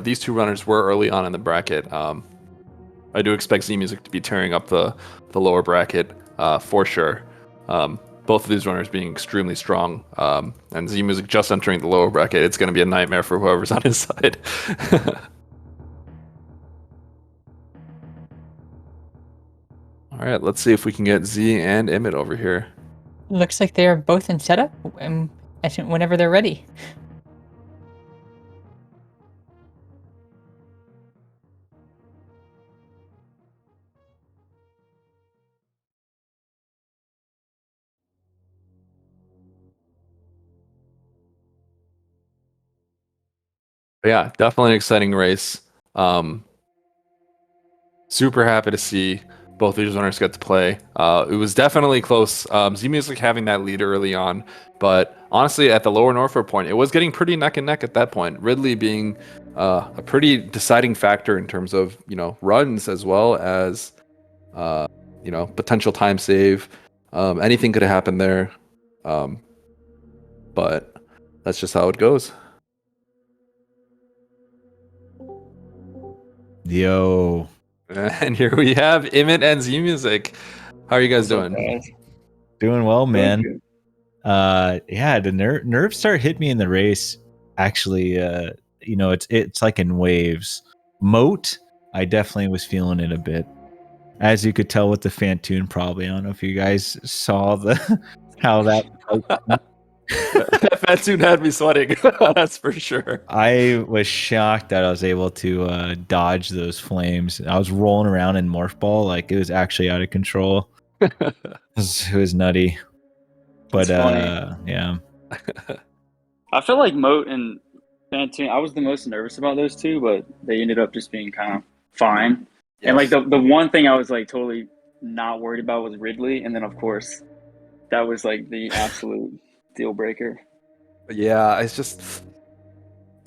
Speaker 2: these two runners were early on in the bracket. I do expect Zmusic to be tearing up the lower bracket for sure. Both of these runners being extremely strong, and Zmusic just entering the lower bracket, it's going to be a nightmare for whoever's on his side. All right, let's see if we can get Z and Emmett over here.
Speaker 1: Looks like they're both in setup, whenever they're ready.
Speaker 2: Yeah, definitely an exciting race. Um, Super happy to see both of these runners get to play. It was definitely close. Zmusic having that lead early on, but honestly, at the lower Norfolk point, it was getting pretty neck and neck at that point. Ridley being a pretty deciding factor in terms of runs as well as uh, potential time save. Anything could have happened there, um, but that's just how it goes.
Speaker 3: Yo.
Speaker 2: And here we have Imit and Zmusic. How are you guys
Speaker 4: What's up,
Speaker 2: doing?
Speaker 4: guys?
Speaker 3: Doing well, man.
Speaker 4: Good.
Speaker 3: Yeah, the nerves start hit me in the race. Actually, it's like in waves. Moat, I definitely was feeling it a bit. As you could tell with the Fantoon, probably. I don't know if you guys saw how that.
Speaker 2: That soon had me sweating. That's for sure.
Speaker 3: I was shocked that I was able to dodge those flames. I was rolling around in Morph Ball like it was actually out of control. It was nutty. But
Speaker 4: It's funny.
Speaker 3: yeah.
Speaker 4: I feel like Moat and Fantoon, I was the most nervous about those two, but they ended up just being kind of fine.
Speaker 2: Yes.
Speaker 4: And like the one thing I was like totally not worried about was Ridley, and then of course that was like the absolute deal breaker.
Speaker 2: Yeah, it's just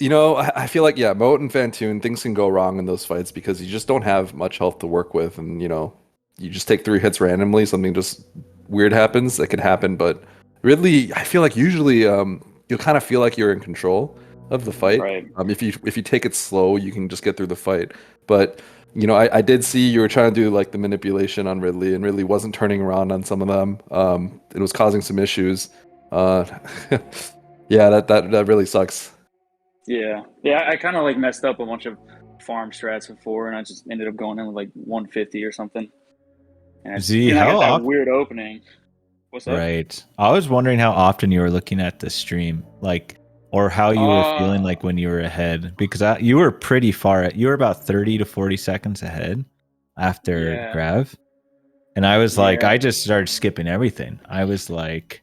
Speaker 2: I feel like Moat and Fantoon, things can go wrong in those fights because you just don't have much health to work with, and you just take 3 hits randomly, something just weird happens. That could happen, but Ridley, I feel like usually you'll kind of feel like you're in control of the fight.
Speaker 4: Right.
Speaker 2: If you take it slow, you can just get through the fight. But I did see you were trying to do like the manipulation on Ridley, and Ridley wasn't turning around on some of them. It was causing some issues. Yeah, that really sucks.
Speaker 4: Yeah. I kind of like messed up a bunch of farm strats before, and I just ended up going in with like 150 or something. And
Speaker 3: Z,
Speaker 4: I
Speaker 3: how
Speaker 4: got that
Speaker 3: often?
Speaker 4: weird opening. What's up?
Speaker 3: Right. I was wondering how often you were looking at the stream, like, or how you were feeling like when you were ahead, because you were pretty far. You were about 30 to 40 seconds ahead after Grav, and I was like, I just started skipping everything. I was like,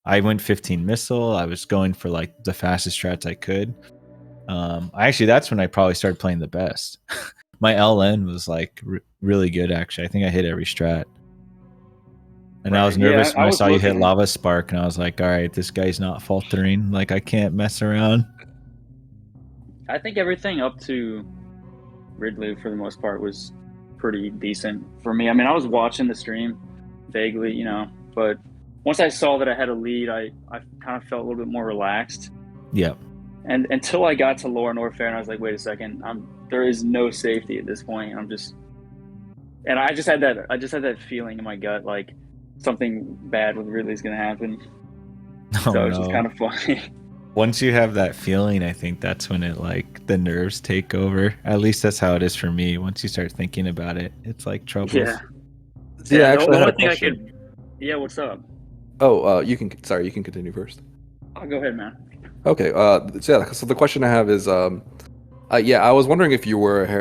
Speaker 3: I went 15 missile. I was going for like the fastest strats I could. Actually, that's when I probably started playing the best. My LN was like really good. Actually, I think I hit every strat. And I was nervous when I saw you hit Lava Spark, and I was like, all right, this guy's not faltering. Like, I can't mess around.
Speaker 4: I think everything up to Ridley, for the most part, was pretty decent for me. I mean, I was watching the stream vaguely, but once I saw that I had a lead, I kind of felt a little bit more relaxed.
Speaker 3: Yep.
Speaker 4: And until I got to Lower Norfair, and I was like, wait a second, there is no safety at this point. And I just had that feeling in my gut, like something bad with Ridley is going to happen. So it's just kind of funny.
Speaker 3: Once you have that feeling, I think that's when the nerves take over. At least that's how it is for me. Once you start thinking about it, it's like troubles.
Speaker 4: Yeah.
Speaker 2: Actually,
Speaker 4: the only thing I could. Yeah, what's up?
Speaker 2: Oh, you can continue first.
Speaker 4: Oh, go ahead, man.
Speaker 2: Okay. So the question I have is, I was wondering if you were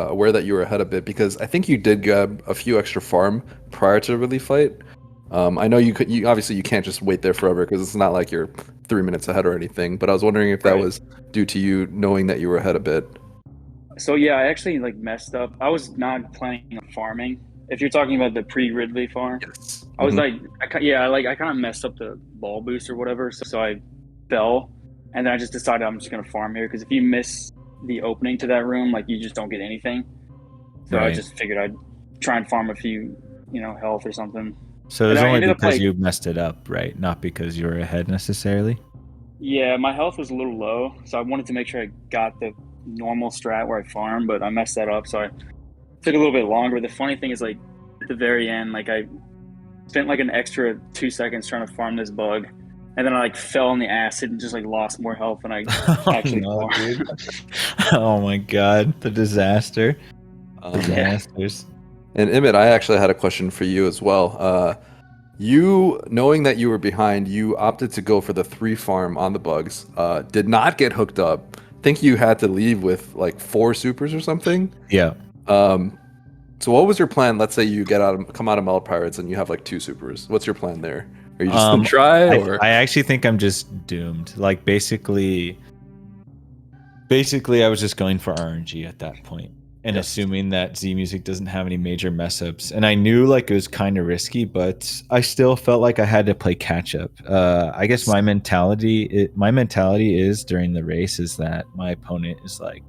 Speaker 2: aware that you were ahead a bit, because I think you did grab a few extra farm prior to the Ridley fight. I know you obviously you can't just wait there forever because it's not like you're 3 minutes ahead or anything. But I was wondering if that was due to you knowing that you were ahead a bit.
Speaker 4: So yeah, I actually messed up. I was not planning on farming. If you're talking about the pre-Ridley farm,
Speaker 2: yes.
Speaker 4: I was I kind of messed up the ball boost or whatever. So I fell, and then I just decided I'm just gonna farm here, because if you miss the opening to that room, like, you just don't get anything. So I just figured I'd try and farm a few, health or something.
Speaker 3: So it was only because you messed it up, right? Not because you were ahead necessarily?
Speaker 4: Yeah, my health was a little low, so I wanted to make sure I got the normal strat where I farm, but I messed that up, so I took a little bit longer. The funny thing is, like, at the very end, like, I spent like an extra 2 seconds trying to farm this bug, and then I fell on the acid and just lost more health than I actually farmed.
Speaker 3: Oh my god, the disaster. Disasters.
Speaker 2: And Emmett, I actually had a question for you as well. You, knowing that you were behind, you opted to go for the 3 farm on the bugs. Did not get hooked up. Think you had to leave with 4 supers or something.
Speaker 3: Yeah.
Speaker 2: So what was your plan? Let's say you come out of Mel Pirates and you have 2 supers. What's your plan there? Are you just gonna try? Or
Speaker 3: I actually think I'm just doomed. Basically, Basically, I was just going for RNG at that point and
Speaker 2: Yes.
Speaker 3: assuming that Zmusic doesn't have any major mess ups. And I knew like it was kind of risky, but I still felt like I had to play catch up. I guess my mentality is during the race is that my opponent is like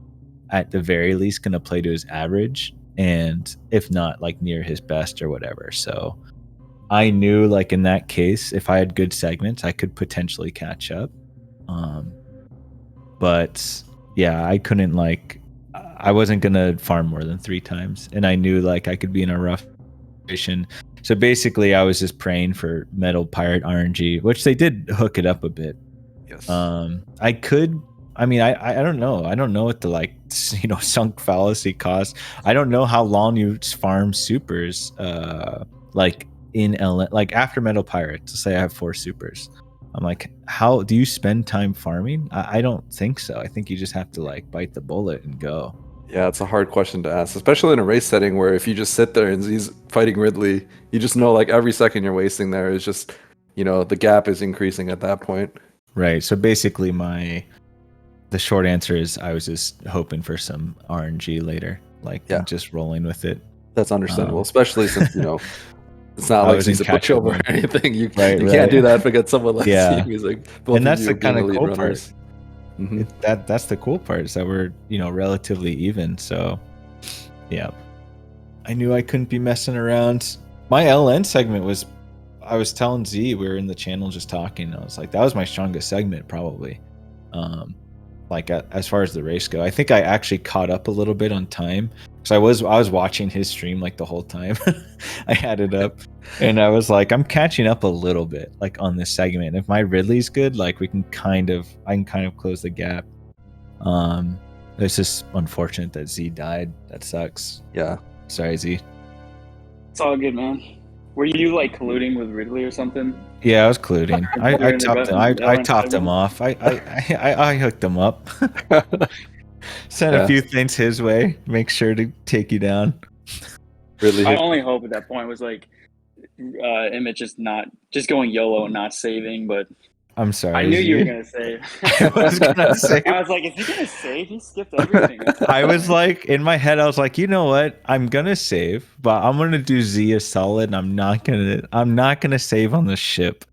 Speaker 3: at the very least going to play to his average, and if not, like near his best or whatever. So I knew like in that case, if I had good segments, I could potentially catch up. But yeah, I couldn't like, I wasn't gonna farm more than 3 times, and I knew like I could be in a rough situation. So basically, I was just praying for Metal Pirate RNG, which they did hook it up a bit.
Speaker 2: Yes.
Speaker 3: I could. I mean, I don't know. I don't know what the like sunk fallacy costs. I don't know how long you farm supers. Like in like after Metal Pirates. Let's say I have 4 supers. I'm like, how do you spend time farming? I don't think so. I think you just have to like bite the bullet and go.
Speaker 2: Yeah, it's a hard question to ask, especially in a race setting where if you just sit there and he's fighting Ridley, you just know like every second you're wasting there is just, the gap is increasing at that point.
Speaker 3: Right. So basically the short answer is I was just hoping for some RNG later, like just rolling with it.
Speaker 2: That's understandable, especially since, it's not like he's a pushover or anything. You can't do that against someone like Zmusic.
Speaker 3: And that's the kind of cool part. Mm-hmm. That's the cool part is that we're relatively even. So yeah, I knew I couldn't be messing around. My LN segment was, I was telling Z, we were in the channel just talking. I was like, that was my strongest segment probably. Like as far as the race go, I think I actually caught up a little bit on time because I was watching his stream like the whole time. I had it up and I was like, I'm catching up a little bit like on this segment. If my Ridley's good, like I can kind of close the gap. It's just unfortunate that Z died. That sucks.
Speaker 2: Yeah.
Speaker 3: Sorry, Z.
Speaker 4: It's all good, man. Were you like colluding with Ridley or something?
Speaker 3: Yeah, I was colluding. I topped him off. I hooked him up. Sent a few things his way. Make sure to take you down.
Speaker 2: Ridley.
Speaker 4: My only hope at that point was like Emmett just going YOLO and not saving, but
Speaker 3: I'm sorry.
Speaker 4: I knew you were gonna save.
Speaker 3: I was gonna save.
Speaker 4: I was like, is he gonna save? He skipped everything.
Speaker 3: I was like, in my head, I was like, you know what? I'm gonna save, but I'm gonna do Z a solid, and I'm not gonna save on the ship.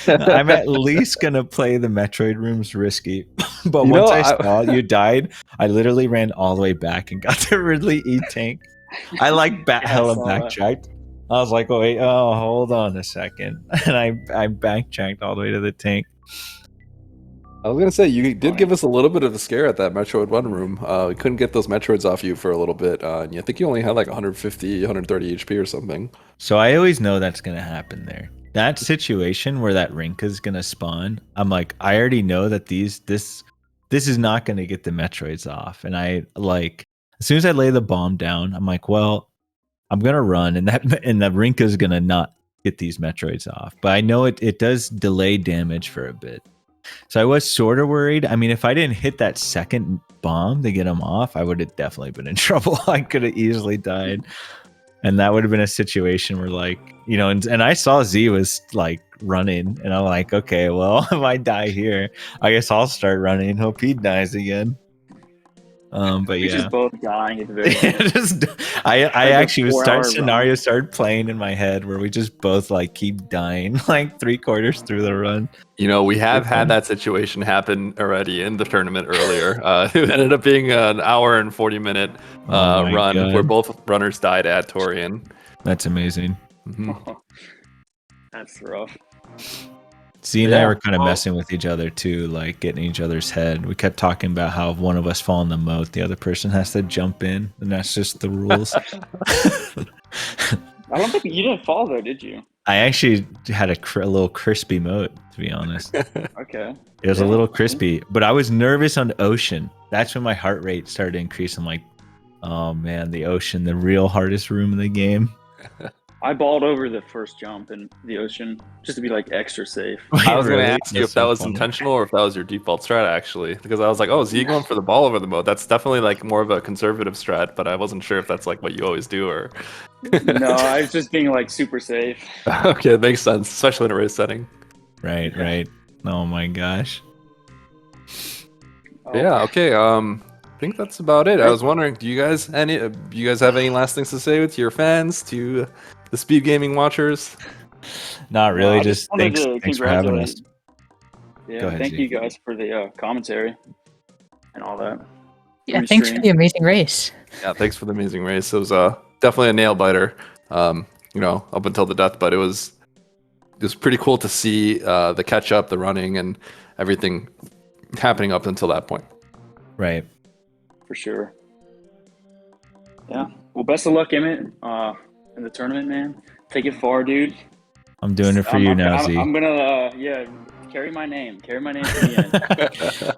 Speaker 3: I'm at least gonna play the Metroid rooms risky. But once I saw you died, I literally ran all the way back and got the Ridley E tank. I like hella backtracked. I was like, wait, hold on a second. And I backtracked all the way to the tank.
Speaker 2: I was going to say, you did give us a little bit of a scare at that Metroid 1 room. We couldn't get those Metroids off you for a little bit. And I think you only had like 150, 130 HP or something.
Speaker 3: So I always know that's going to happen there. That situation where that Rinka is going to spawn, I'm like, I already know that this is not going to get the Metroids off. And I like, as soon as I lay the bomb down, I'm like, well, I'm gonna run, and the Rinka's gonna not get these Metroids off. But I know it does delay damage for a bit. So I was sort of worried. I mean, if I didn't hit that second bomb to get them off, I would have definitely been in trouble. I could have easily died. And that would have been a situation where like, and I saw Z was like running, and I'm like, okay, well, if I die here, I guess I'll start running. Hope he dies again. But
Speaker 4: we're
Speaker 3: yeah,
Speaker 4: just both dying at the very end.
Speaker 3: I actually started playing in my head where we just both like keep dying like 3/4 through the run.
Speaker 2: We have had that situation happen already in the tournament earlier. It ended up being an hour and 40-minute run where both runners died at Torian.
Speaker 3: That's amazing.
Speaker 2: Mm-hmm.
Speaker 4: That's rough.
Speaker 3: Z and I were kind of messing with each other too, like getting in each other's head. We kept talking about how if one of us fall in the moat, the other person has to jump in, and that's just the rules.
Speaker 4: I don't think you didn't fall though, did you?
Speaker 3: I actually had a little crispy moat, to be honest.
Speaker 4: Okay.
Speaker 3: It was a little crispy, but I was nervous on Ocean. That's when my heart rate started to increase. I'm like, oh man, the Ocean, the real hardest room in the game.
Speaker 4: I balled over the first jump in the Ocean just to be like extra safe.
Speaker 2: I was going to ask you if that was intentional or if that was your default strat actually, because I was like, oh, is he going for the ball over the moat? That's definitely like more of a conservative strat, but I wasn't sure if that's like what you always do or.
Speaker 4: No, I was just being like super safe.
Speaker 2: Okay, it makes sense, especially in a race setting.
Speaker 3: Right. Oh my gosh.
Speaker 2: Yeah. Okay. I think that's about it. I was wondering, do you guys have any last things to say with your fans, to the Speed Gaming watchers?
Speaker 3: Not really.
Speaker 4: I
Speaker 3: Just
Speaker 4: wanted to
Speaker 3: thanks for having us.
Speaker 4: Yeah,
Speaker 3: Go ahead,
Speaker 4: thank
Speaker 3: Z.
Speaker 4: you guys for the commentary and all that.
Speaker 1: Yeah, thanks for the amazing race.
Speaker 2: Yeah, thanks for the amazing race. It was definitely a nail biter. Up until the death, but it was pretty cool to see the catch up, the running, and everything happening up until that point.
Speaker 3: Right.
Speaker 4: For sure. Yeah. Well, best of luck, Emmett, in the tournament, man. Take it far, dude.
Speaker 3: I'm doing it for you now, Z.
Speaker 4: I'm gonna carry my name. Carry my name to the end.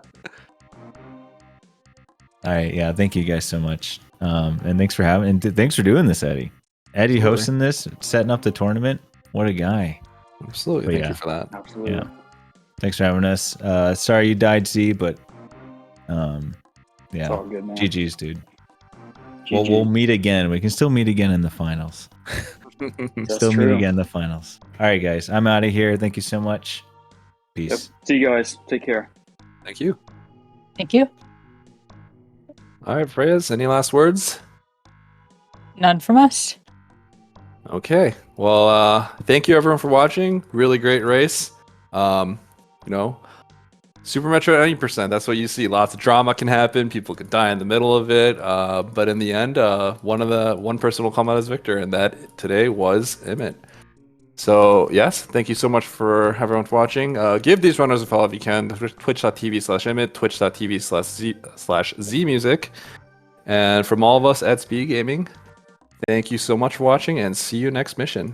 Speaker 3: All right, yeah, thank you guys so much, and thanks for having, and thanks for doing this, Eddie. Eddie hosting this, setting up the tournament. What a guy!
Speaker 2: Absolutely, thank you for that.
Speaker 4: Absolutely.
Speaker 3: Yeah, thanks for having us. Sorry you died, Z, but yeah,
Speaker 4: It's all good, man.
Speaker 3: GG's, dude.
Speaker 4: GG.
Speaker 3: We'll meet again. We can still meet again in the finals. Still meet again in the finals. All right, guys, I'm out of here. Thank you so much. Peace.
Speaker 4: Yep. See you guys. Take care.
Speaker 2: Thank you.
Speaker 1: Thank you.
Speaker 2: All right, Freyas, any last words?
Speaker 1: None from us.
Speaker 2: Okay. Well, thank you everyone for watching. Really great race. Super Metroid 90%. That's what you see. Lots of drama can happen. People could die in the middle of it. But in the end, one person will come out as victor, and that today was Emmett. So yes, thank you so much for everyone for watching. Give these runners a follow if you can. Twitch.tv/Emmett, Twitch.tv/Zmusic. And from all of us at SpeedGaming, thank you so much for watching, and see you next mission.